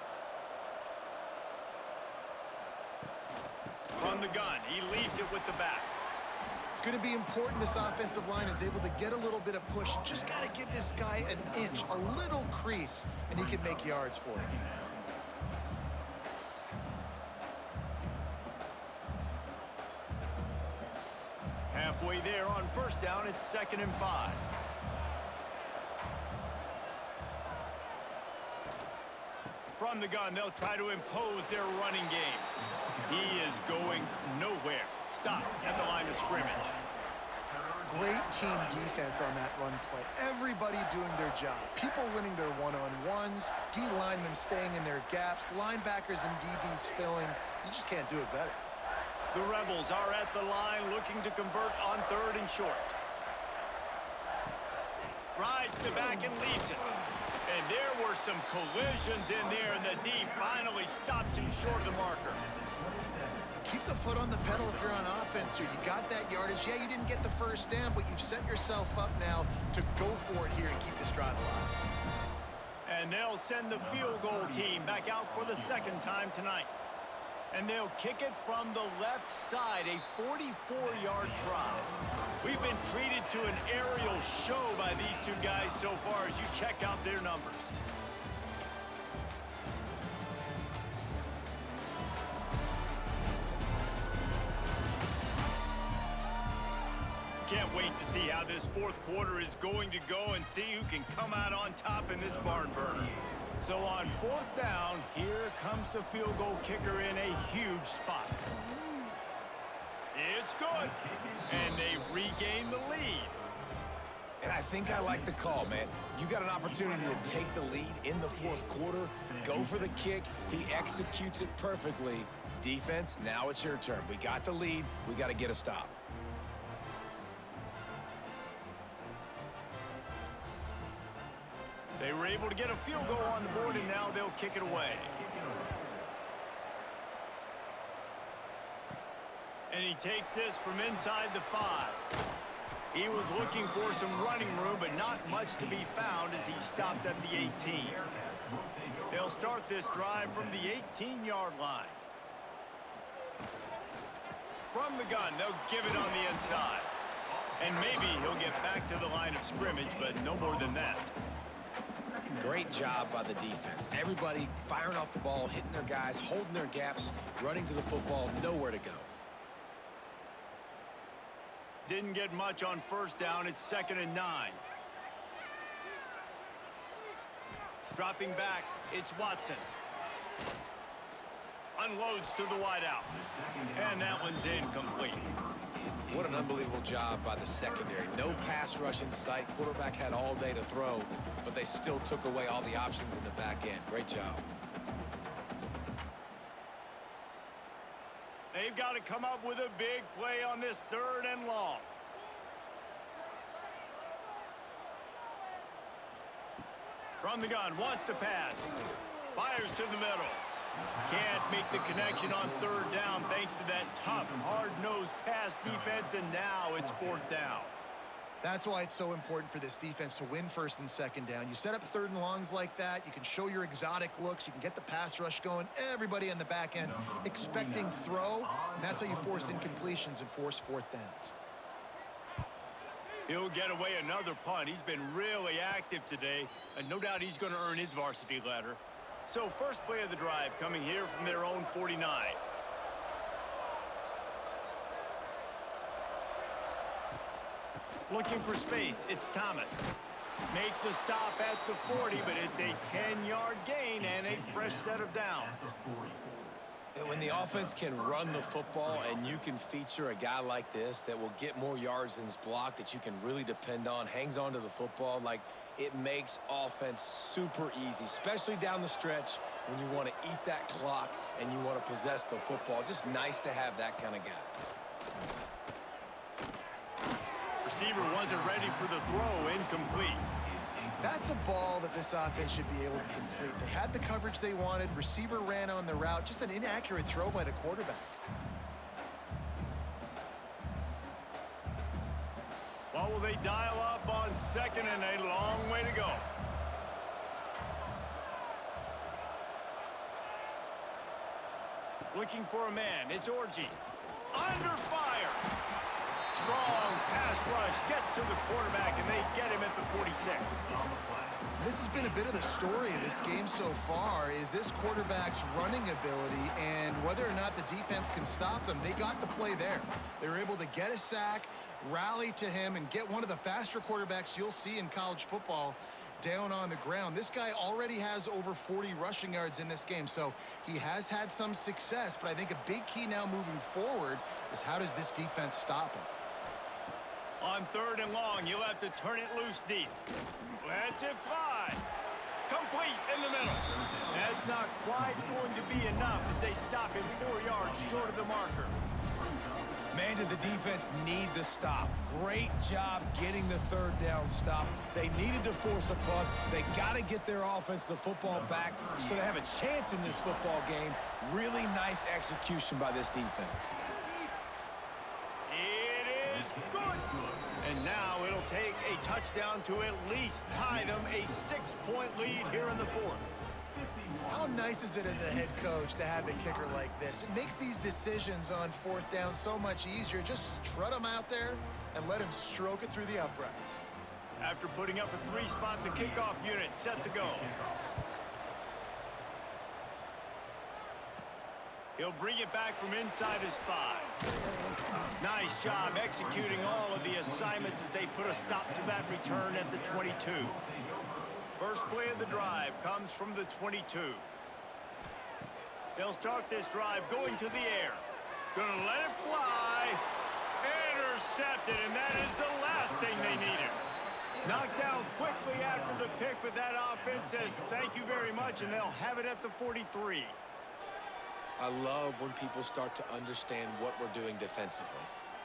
From the gun, he leaves it with the back. It's going to be important this offensive line is able to get a little bit of push. Just got to give this guy an inch, a little crease, and he can make yards for it. Halfway there on first down, it's 2nd and 5. From the gun, they'll try to impose their running game. He is going nowhere. Stop at the line of scrimmage. Great team defense on that run play. Everybody doing their job. People winning their one-on-ones, D linemen staying in their gaps, linebackers and DBs filling. You just can't do it better. The Rebels are at the line looking to convert on 3rd and short. Rides the back and leaves it. And there were some collisions in there, and the D finally stops him short of the marker. Keep the foot on the pedal if you're on offense here. You got that yardage. Yeah, you didn't get the first down, but you've set yourself up now to go for it here and keep this drive alive. And they'll send the field goal team back out for the 2nd time tonight. And they'll kick it from the left side, a 44-yard try. We've been treated to an aerial show by these two guys so far as you check out their numbers. Can't wait to see how this 4th quarter is going to go and see who can come out on top in this barn burner. So on 4th down, here comes the field goal kicker in a huge spot. It's good. And they've regained the lead. And I think I like the call, man. You got an opportunity to take the lead in the fourth quarter. Go for the kick. He executes it perfectly. Defense, now it's your turn. We got the lead. We got to get a stop. They were able to get a field goal on the board, and now they'll kick it away. And he takes this from inside the 5. He was looking for some running room, but not much to be found as he stopped at the 18. They'll start this drive from the 18-yard line. From the gun, they'll give it on the inside. And maybe he'll get back to the line of scrimmage, but no more than that. Great job by the defense. Everybody firing off the ball, hitting their guys, holding their gaps, running to the football, nowhere to go. Didn't get much on first down. It's 2nd and 9. Dropping back, it's Watson. Unloads to the wideout. And that one's incomplete. What an unbelievable job by the secondary. No pass rush in sight. Quarterback had all day to throw, but they still took away all the options in the back end. Great job. They've got to come up with a big play on this 3rd and long. From the gun, wants to pass. Fires to the middle. Can't make the connection on 3rd down thanks to that tough, hard-nosed pass defense, and now it's 4th down. That's why it's so important for this defense to win 1st and 2nd down. You set up 3rd and longs like that, you can show your exotic looks, you can get the pass rush going, everybody on the back end expecting throw, and that's how you force incompletions and force 4th downs. He'll get away another punt. He's been really active today, and no doubt he's going to earn his varsity ladder. So first play of the drive coming here from their own 49. Looking for space, it's Thomas. Make the stop at the 40, but it's a 10-yard gain and a fresh set of downs. When the offense can run the football and you can feature a guy like this that will get more yards than his block, that you can really depend on, hangs on to the football, like it makes offense super easy, especially down the stretch when you want to eat that clock and you want to possess the football. Just nice to have that kind of guy. Receiver wasn't ready for the throw, incomplete. That's a ball that this offense should be able to complete. They had the coverage they wanted. Receiver ran on the route. Just an inaccurate throw by the quarterback. What will they dial up on 2nd and a long way to go? Looking for a man. It's Orji. Under fire. Strong pass rush gets to the quarterback, and they get him at the 46. This has been a bit of the story of this game so far, is this quarterback's running ability and whether or not the defense can stop them. They got the play there. They were able to get a sack, rally to him, and get one of the faster quarterbacks you'll see in college football down on the ground. This guy already has over 40 rushing yards in this game, so he has had some success, but I think a big key now moving forward is how does this defense stop him? On 3rd and long, you'll have to turn it loose deep. Lets it fly. Complete in the middle. That's not quite going to be enough as they stop him 4 yards short of the marker. Man, did the defense need the stop. Great job getting the 3rd down stop. They needed to force a punt. They got to get their offense the football back so they have a chance in this football game. Really nice execution by this defense. It is good. And now it'll take a touchdown to at least tie them a 6-point lead here in the 4th. How nice is it as a head coach to have a kicker like this? It makes these decisions on 4th down so much easier. Just strut him out there and let him stroke it through the uprights. After putting up a 3-spot, the kickoff unit set to go. He'll bring it back from inside his 5. Nice job executing all of the assignments as they put a stop to that return at the 22. First play of the drive comes from the 22. They'll start this drive going to the air. Gonna let it fly. Intercepted, and that is the last thing they needed. Knocked down quickly after the pick, but that offense says thank you very much, and they'll have it at the 43. I love when people start to understand what we're doing defensively.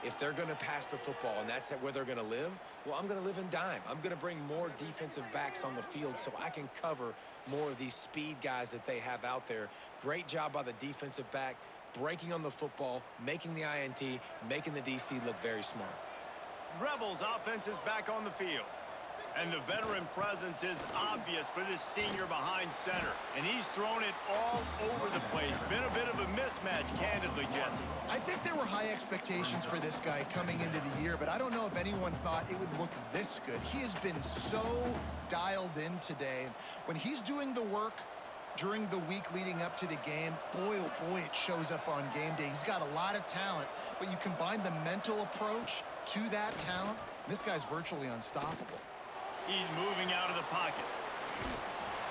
If they're going to pass the football and that's where they're going to live, well, I'm going to live in dime. I'm going to bring more defensive backs on the field so I can cover more of these speed guys that they have out there. Great job by the defensive back, breaking on the football, making the INT, making the DC look very smart. Rebels offense is back on the field. And the veteran presence is obvious for this senior behind center. And he's thrown it all over the place. Been a bit of a mismatch, candidly, Jesse. I think there were high expectations for this guy coming into the year, but I don't know if anyone thought it would look this good. He has been so dialed in today. When he's doing the work during the week leading up to the game, boy, oh boy, it shows up on game day. He's got a lot of talent, but you combine the mental approach to that talent, this guy's virtually unstoppable. He's moving out of the pocket.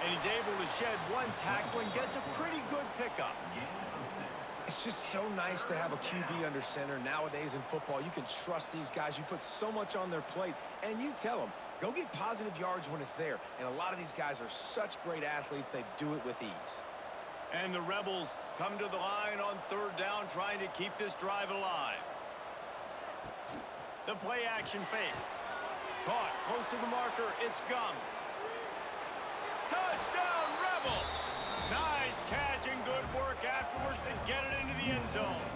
And he's able to shed one tackle and gets a pretty good pickup. It's just so nice to have a QB under center. Nowadays in football, you can trust these guys. You put so much on their plate, and you tell them, go get positive yards when it's there. And a lot of these guys are such great athletes, they do it with ease. And the Rebels come to the line on third down, trying to keep this drive alive. The play action fake. Caught close to the marker, it's Gums. Touchdown, Rebels! Nice catch and good work afterwards to get it into the end zone.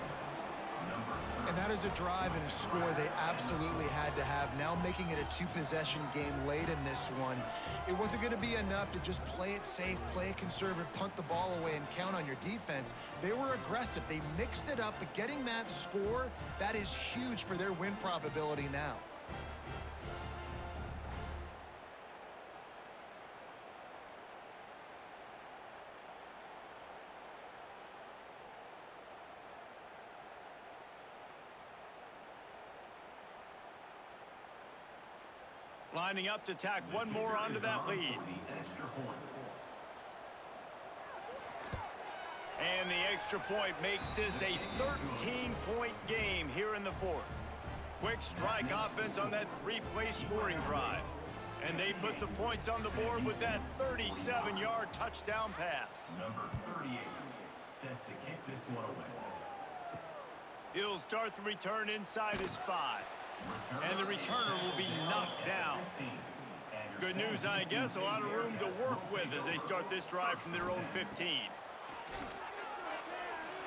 And that is a drive and a score they absolutely had to have. Now making it a two-possession game late in this one. It wasn't going to be enough to just play it safe, play it conservative, punt the ball away, and count on your defense. They were aggressive. They mixed it up, but getting that score, that is huge for their win probability now. Lining up to tack one more onto that lead. And the extra point makes this a 13-point game here in the fourth. Quick strike offense on that three-play scoring drive. And they put the points on the board with that 37-yard touchdown pass. Number 38, set to kick this one away. He'll start the return inside his 5. And the returner will be knocked down. Good news, I guess, a lot of room to work with as they start this drive from their own 15.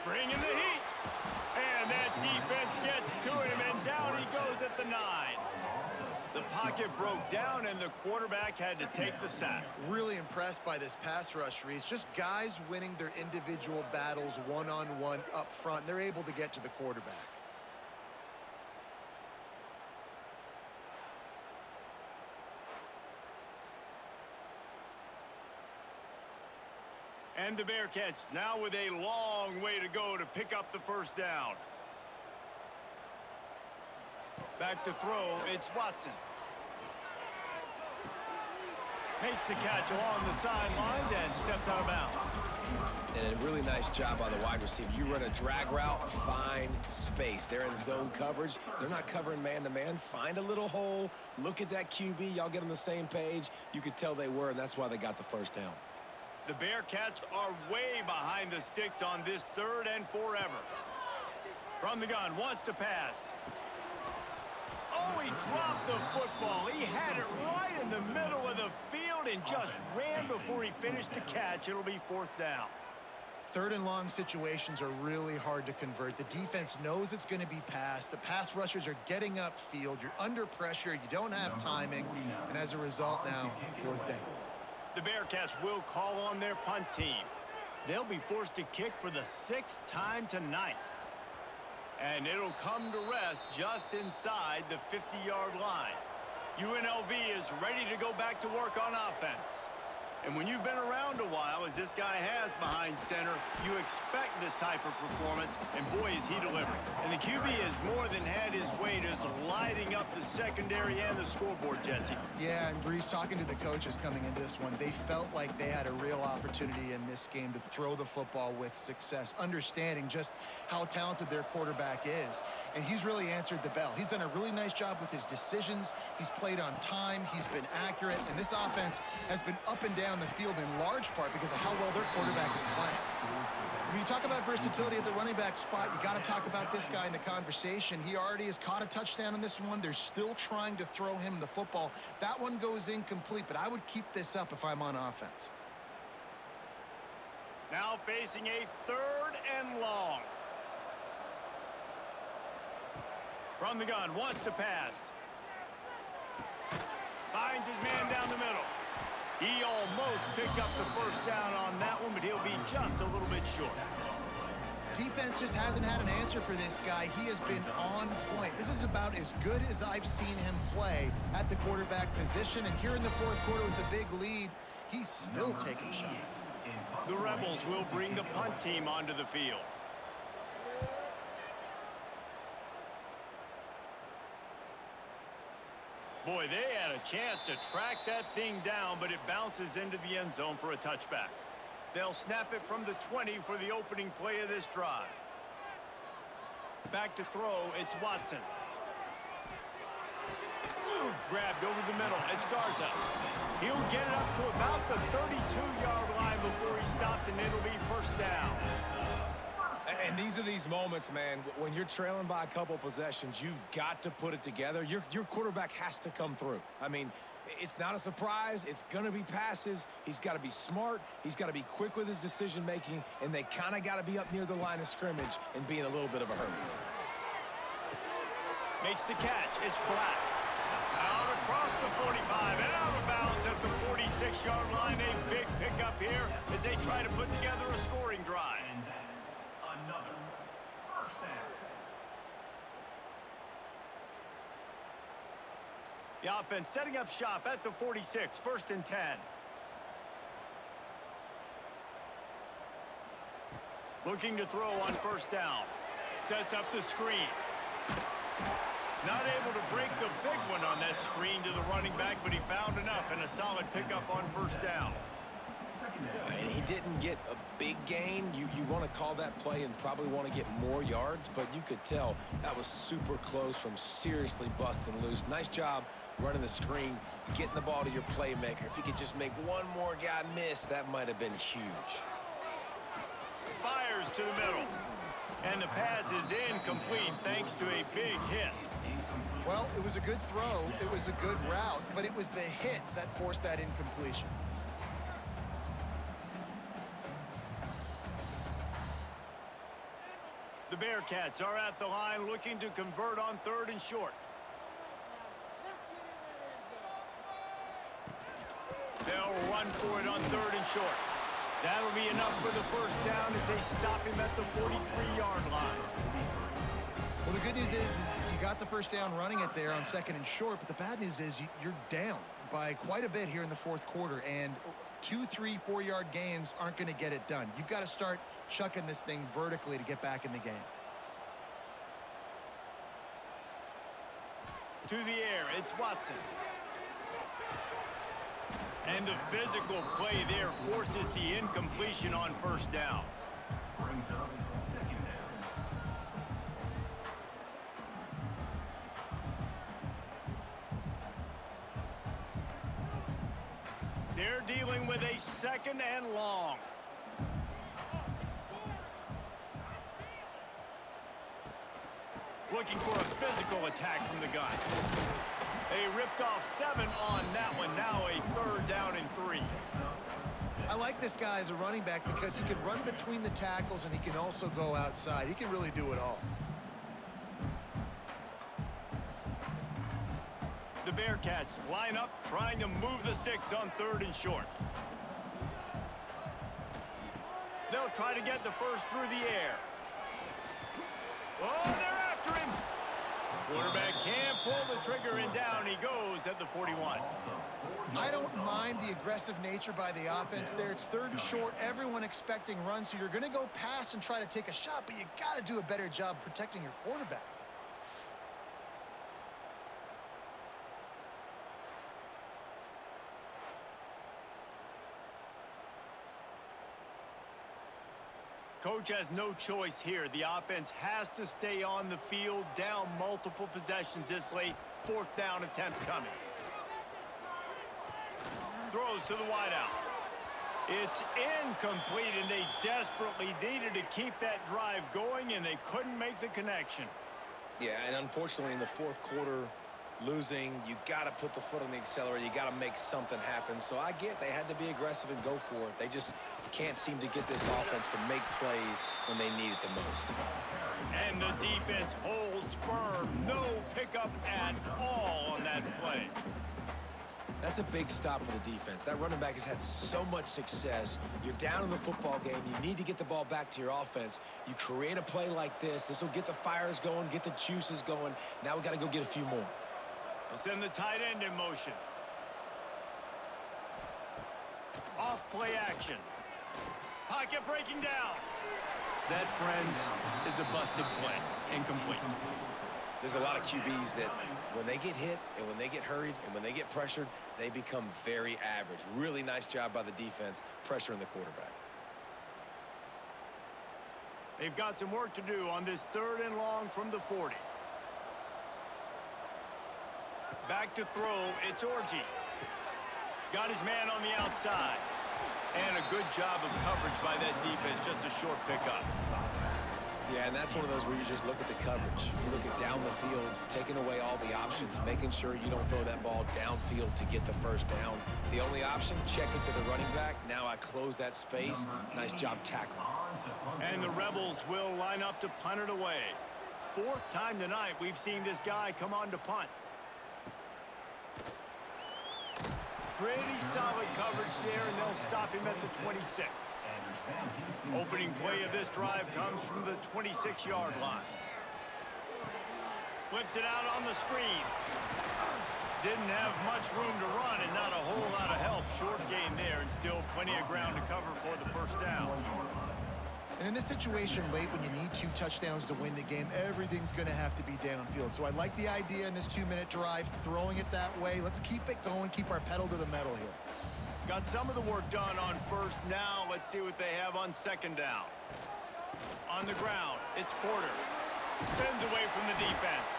Bringing the heat. And that defense gets to him, and down he goes at the 9. The pocket broke down, and the quarterback had to take the sack. Really impressed by this pass rush, Reese. Just guys winning their individual battles one-on-one up front. They're able to get to the quarterback. And the Bearcats now with a long way to go to pick up the first down. Back to throw, it's Watson. Makes the catch along the sidelines and steps out of bounds. And a really nice job by the wide receiver. You run a drag route, find space. They're in zone coverage. They're not covering man-to-man. Find a little hole. Look at that QB. Y'all get on the same page. You could tell they were, and that's why they got the first down. The Bearcats are way behind the sticks on this third and forever. From the gun, wants to pass. Oh, he dropped the football. He had it right in the middle of the field and just ran before he finished the catch. It'll be fourth down. Third and long situations are really hard to convert. The defense knows it's going to be passed. The pass rushers are getting upfield. You're under pressure. You don't have timing. And as a result now, fourth down. The Bearcats will call on their punt team. They'll be forced to kick for the 6th time tonight. And it'll come to rest just inside the 50-yard line. UNLV is ready to go back to work on offense. And when you've been around a while, as this guy has behind center, you expect this type of performance, and boy, is he delivering. And the QB has more than had his way to lighting up the secondary and the scoreboard, Jesse. Yeah, and Breeze, talking to the coaches coming into this one, they felt like they had a real opportunity in this game to throw the football with success, understanding just how talented their quarterback is. And he's really answered the bell. He's done a really nice job with his decisions. He's played on time. He's been accurate. And this offense has been up and down the field in large part because of how well their quarterback is playing. When you talk about versatility at the running back spot, you got to talk about this guy in the conversation. He already has caught a touchdown in this one. They're still trying to throw him the football. That one goes incomplete, but I would keep this up if I'm on offense. Now facing a 3rd and long. From the gun, wants to pass. Finds his man down the middle. He almost picked up the first down on that one, but he'll be just a little bit short. Defense just hasn't had an answer for this guy. He has been on point. This is about as good as I've seen him play at the quarterback position. And here in the 4th quarter with a big lead, he's still taking shots. The Rebels will bring the punt team onto the field. Boy, they had a chance to track that thing down, but it bounces into the end zone for a touchback. They'll snap it from the 20 for the opening play of this drive. Back to throw, it's Watson. Grabbed over the middle, it's Garza. He'll get it up to about the 32-yard line before he stopped, and it'll be first down. And these are these moments, man, when you're trailing by a couple possessions, you've got to put it together. Your quarterback has to come through. I mean, it's not a surprise. It's going to be passes. He's got to be smart. He's got to be quick with his decision-making, and they kind of got to be up near the line of scrimmage and be in a little bit of a hurry. Makes the catch. It's Black. Out across the 45 and out of bounds at the 46-yard line. A big pickup here as they try to put together a scoring drive. Another first down. The offense setting up shop at the 46, 1st and 10. Looking to throw on first down. Sets up the screen. Not able to break the big one on that screen to the running back, but he found enough and a solid pickup on first down. And he didn't get a big gain. You want to call that play and probably want to get more yards, but you could tell that was super close from seriously busting loose. Nice job running the screen, getting the ball to your playmaker. If he could just make one more guy miss, that might have been huge. Fires to the middle. And the pass is incomplete thanks to a big hit. Well, it was a good throw. It was a good route, but it was the hit that forced that incompletion. The Bearcats are at the line looking to convert on 3rd and short. They'll run for it on 3rd and short. That'll be enough for the first down as they stop him at the 43-yard line. Well, the good news is you got the first down running it there on 2nd and short, but the bad news is you're down by quite a bit here in the 4th quarter, and 2, 3, 4-yard gains aren't going to get it done. You've got to start chucking this thing vertically to get back in the game. To the air, it's Watson. And the physical play there forces the incompletion on first down. Brings up 2nd down. They're dealing with a 2nd and long. Looking for a physical attack from the gun. They ripped off 7 on that one. Now a 3rd down and 3. I like this guy as a running back because he can run between the tackles and he can also go outside. He can really do it all. The Bearcats line up, trying to move the sticks on 3rd and short. They'll try to get the first through the air. Oh, they're after him. Quarterback Can't pull the trigger, and down he goes at the 41. I don't mind the aggressive nature by the offense there. It's 3rd and short, everyone expecting runs, so you're going to go pass and try to take a shot, but you got to do a better job protecting your quarterback. Coach has no choice here. The offense has to stay on the field, down multiple possessions this late. 4th down attempt coming. Throws to the wideout. It's incomplete, and they desperately needed to keep that drive going, and they couldn't make the connection. Yeah, and unfortunately in the 4th quarter, losing, you got to put the foot on the accelerator. You got to make something happen. So I get they had to be aggressive and go for it. They just can't seem to get this offense to make plays when they need it the most. And the defense holds firm. No pickup at all on that play. That's a big stop for the defense. That running back has had so much success. You're down in the football game. You need to get the ball back to your offense. You create a play like this. This will get the fires going, get the juices going. Now we got to go get a few more. They'll send the tight end in motion. Off play action. Pocket breaking down. That, friends, is a busted play. Incomplete. There's a lot of QBs that when they get hit and when they get hurried and when they get pressured, they become very average. Really nice job by the defense pressuring the quarterback. They've got some work to do on this 3rd and long from the 40. Back to throw, it's Orji. Got his man on the outside. And a good job of coverage by that defense, just a short pickup. Yeah, and that's one of those where you just look at the coverage. You look at down the field, taking away all the options, making sure you don't throw that ball downfield to get the 1st down. The only option, check it to the running back. Now I close that space. Nice job tackling. And the Rebels will line up to punt it away. 4th time tonight we've seen this guy come on to punt. Pretty solid coverage there, and they'll stop him at the 26. Opening play of this drive comes from the 26-yard line. Flips it out on the screen. Didn't have much room to run and not a whole lot of help. Short gain there, and still plenty of ground to cover for the 1st down. And in this situation late when you need 2 touchdowns to win the game, everything's going to have to be downfield. So I like the idea in this 2-minute drive, throwing it that way. Let's keep it going, keep our pedal to the metal here. Got some of the work done on 1st. Now let's see what they have on 2nd down. On the ground, it's Porter. Spins away from the defense.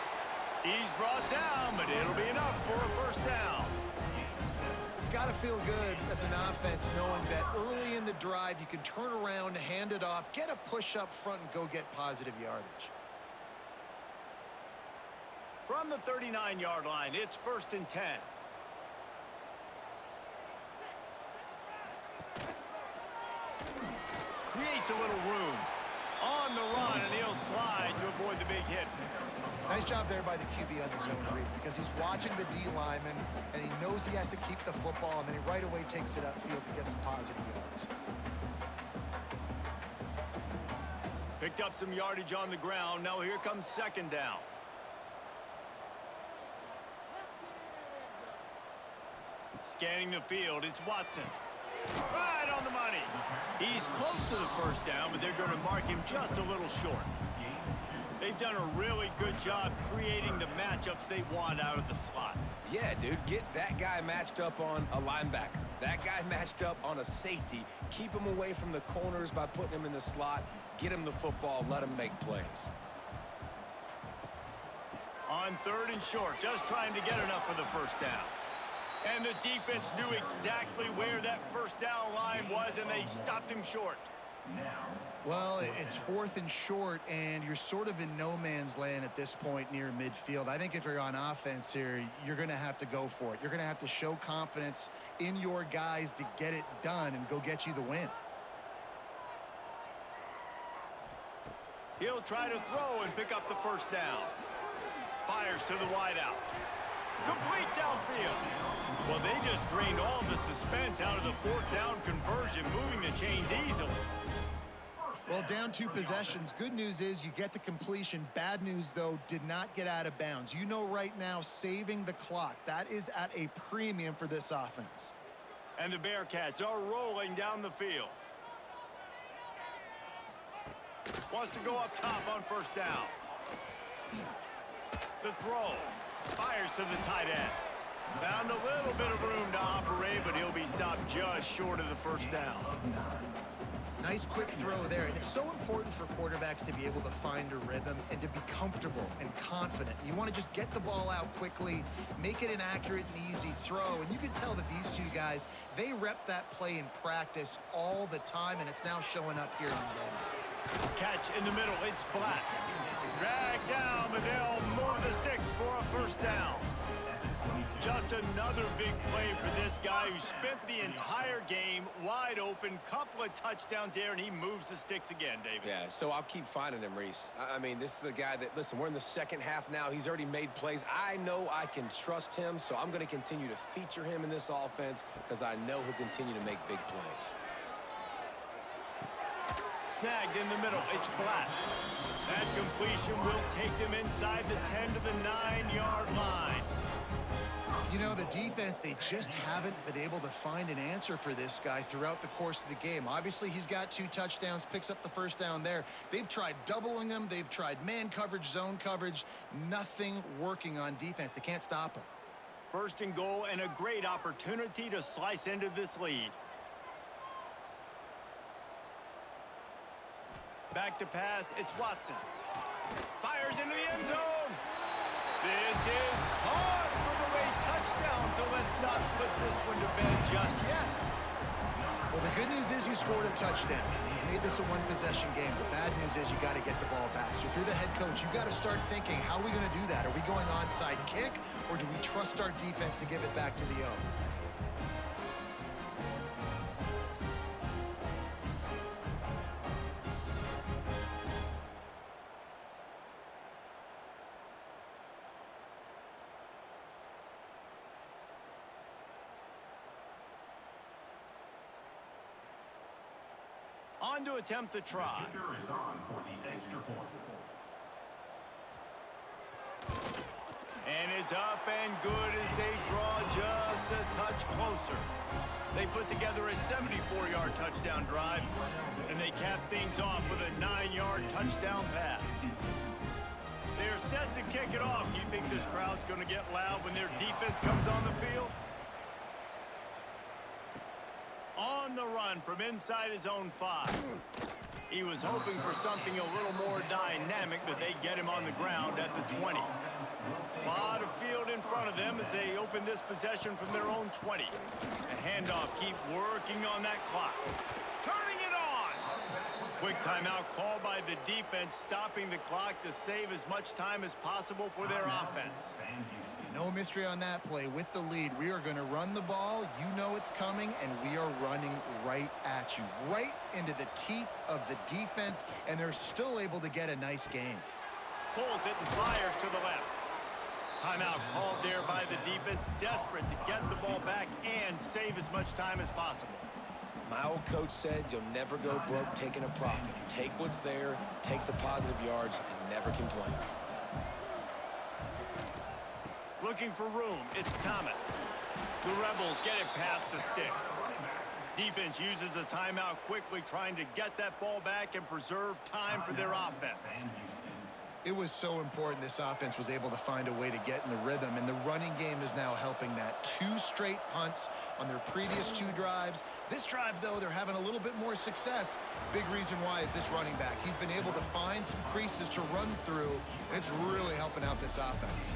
He's brought down, but it'll be enough for a 1st down. It's got to feel good as an offense knowing that early in the drive you can turn around, hand it off, get a push up front, and go get positive yardage. From the 39-yard line, it's 1st and 10. Creates a little room. On the run, and he'll slide to avoid the big hit. Nice job there by the QB on the zone read because he's watching the D lineman and he knows he has to keep the football, and then he right away takes it upfield to get some positive yards. Picked up some yardage on the ground. Now here comes 2nd down. Scanning the field, it's Watson. Right on the money. He's close to the 1st down, but they're going to mark him just a little short. They've done a really good job creating the matchups they want out of the slot. Yeah, dude, get that guy matched up on a linebacker. That guy matched up on a safety. Keep him away from the corners by putting him in the slot. Get him the football, let him make plays. On 3rd and short, just trying to get enough for the 1st down. And the defense knew exactly where that 1st down line was, and they stopped him short. Well, it's 4th and short, and you're sort of in no man's land at this point near midfield. I think if you're on offense here, you're going to have to go for it. You're going to have to show confidence in your guys to get it done and go get you the win. He'll try to throw and pick up the 1st down. Fires to the wideout. Complete downfield. Well, they just drained all the suspense out of the 4th down conversion, moving the chains easily. Well, down 2 possessions. Good news is you get the completion. Bad news, though, did not get out of bounds. You know right now, saving the clock, that is at a premium for this offense. And the Bearcats are rolling down the field. Wants to go up top on first down. The throw. Fires to the tight end. Found a little bit of room to operate, but he'll be stopped just short of the first down. Nice quick throw there, and it's so important for quarterbacks to be able to find a rhythm and to be comfortable and confident. You want to just get the ball out quickly, make it an accurate and easy throw, and you can tell that these 2 guys, they rep that play in practice all the time, and it's now showing up here in Denver. Catch in the middle, it's Black. Drag down, but they'll move the sticks for a first down. Just another big play for this guy who spent the entire game wide open. Couple of touchdowns there, and he moves the sticks again, David. Yeah, so I'll keep finding him, Reese. I mean, this is a guy that, listen, we're in the second half now. He's already made plays. I know I can trust him, so I'm going to continue to feature him in this offense because I know he'll continue to make big plays. Snagged in the middle, it's Black. That completion will take them inside the 10 to the 9-yard line. You know, the defense, they just haven't been able to find an answer for this guy throughout the course of the game. Obviously, he's got 2 touchdowns, picks up the first down there. They've tried doubling him. They've tried man coverage, zone coverage. Nothing working on defense. They can't stop him. First and goal, and a great opportunity to slice into this lead. Back to pass, it's Watson. Fires into the end zone. This is caught for the late touchdown, so let's not put this one to bed just yet. Well, the good news is you scored a touchdown. You made this a 1-possession game. The bad news is you got to get the ball back. So if you're the head coach, you got to start thinking, how are we going to do that? Are we going onside kick, or do we trust our defense to give it back to the O? On to attempt the try. The kicker is on for the extra point. And it's up and good as they draw just a touch closer. They put together a 74-yard touchdown drive, and they cap things off with a 9-yard touchdown pass. They're set to kick it off. You think this crowd's going to get loud when their defense comes on the field? On the run from inside his own 5. He was hoping for something a little more dynamic, but they get him on the ground at the 20. A lot of field in front of them as they open this possession from their own 20. A handoff, keep working on that clock. Turning it on! Quick timeout called by the defense, stopping the clock to save as much time as possible for their offense. No mystery on that play. With the lead, we are going to run the ball. You know it's coming, and we are running right at you, right into the teeth of the defense, and they're still able to get a nice game. Pulls it and fires to the left. Timeout called there by the defense, desperate to get the ball back and save as much time as possible. My old coach said you'll never go broke taking a profit. Take what's there, take the positive yards, and never complain. Looking for room, it's Thomas. The Rebels get it past the sticks. Defense uses a timeout quickly, trying to get that ball back and preserve time for their offense. It was so important this offense was able to find a way to get in the rhythm, and the running game is now helping that. 2 straight punts on their previous 2 drives. This drive, though, they're having a little bit more success. Big reason why is this running back. He's been able to find some creases to run through, and it's really helping out this offense.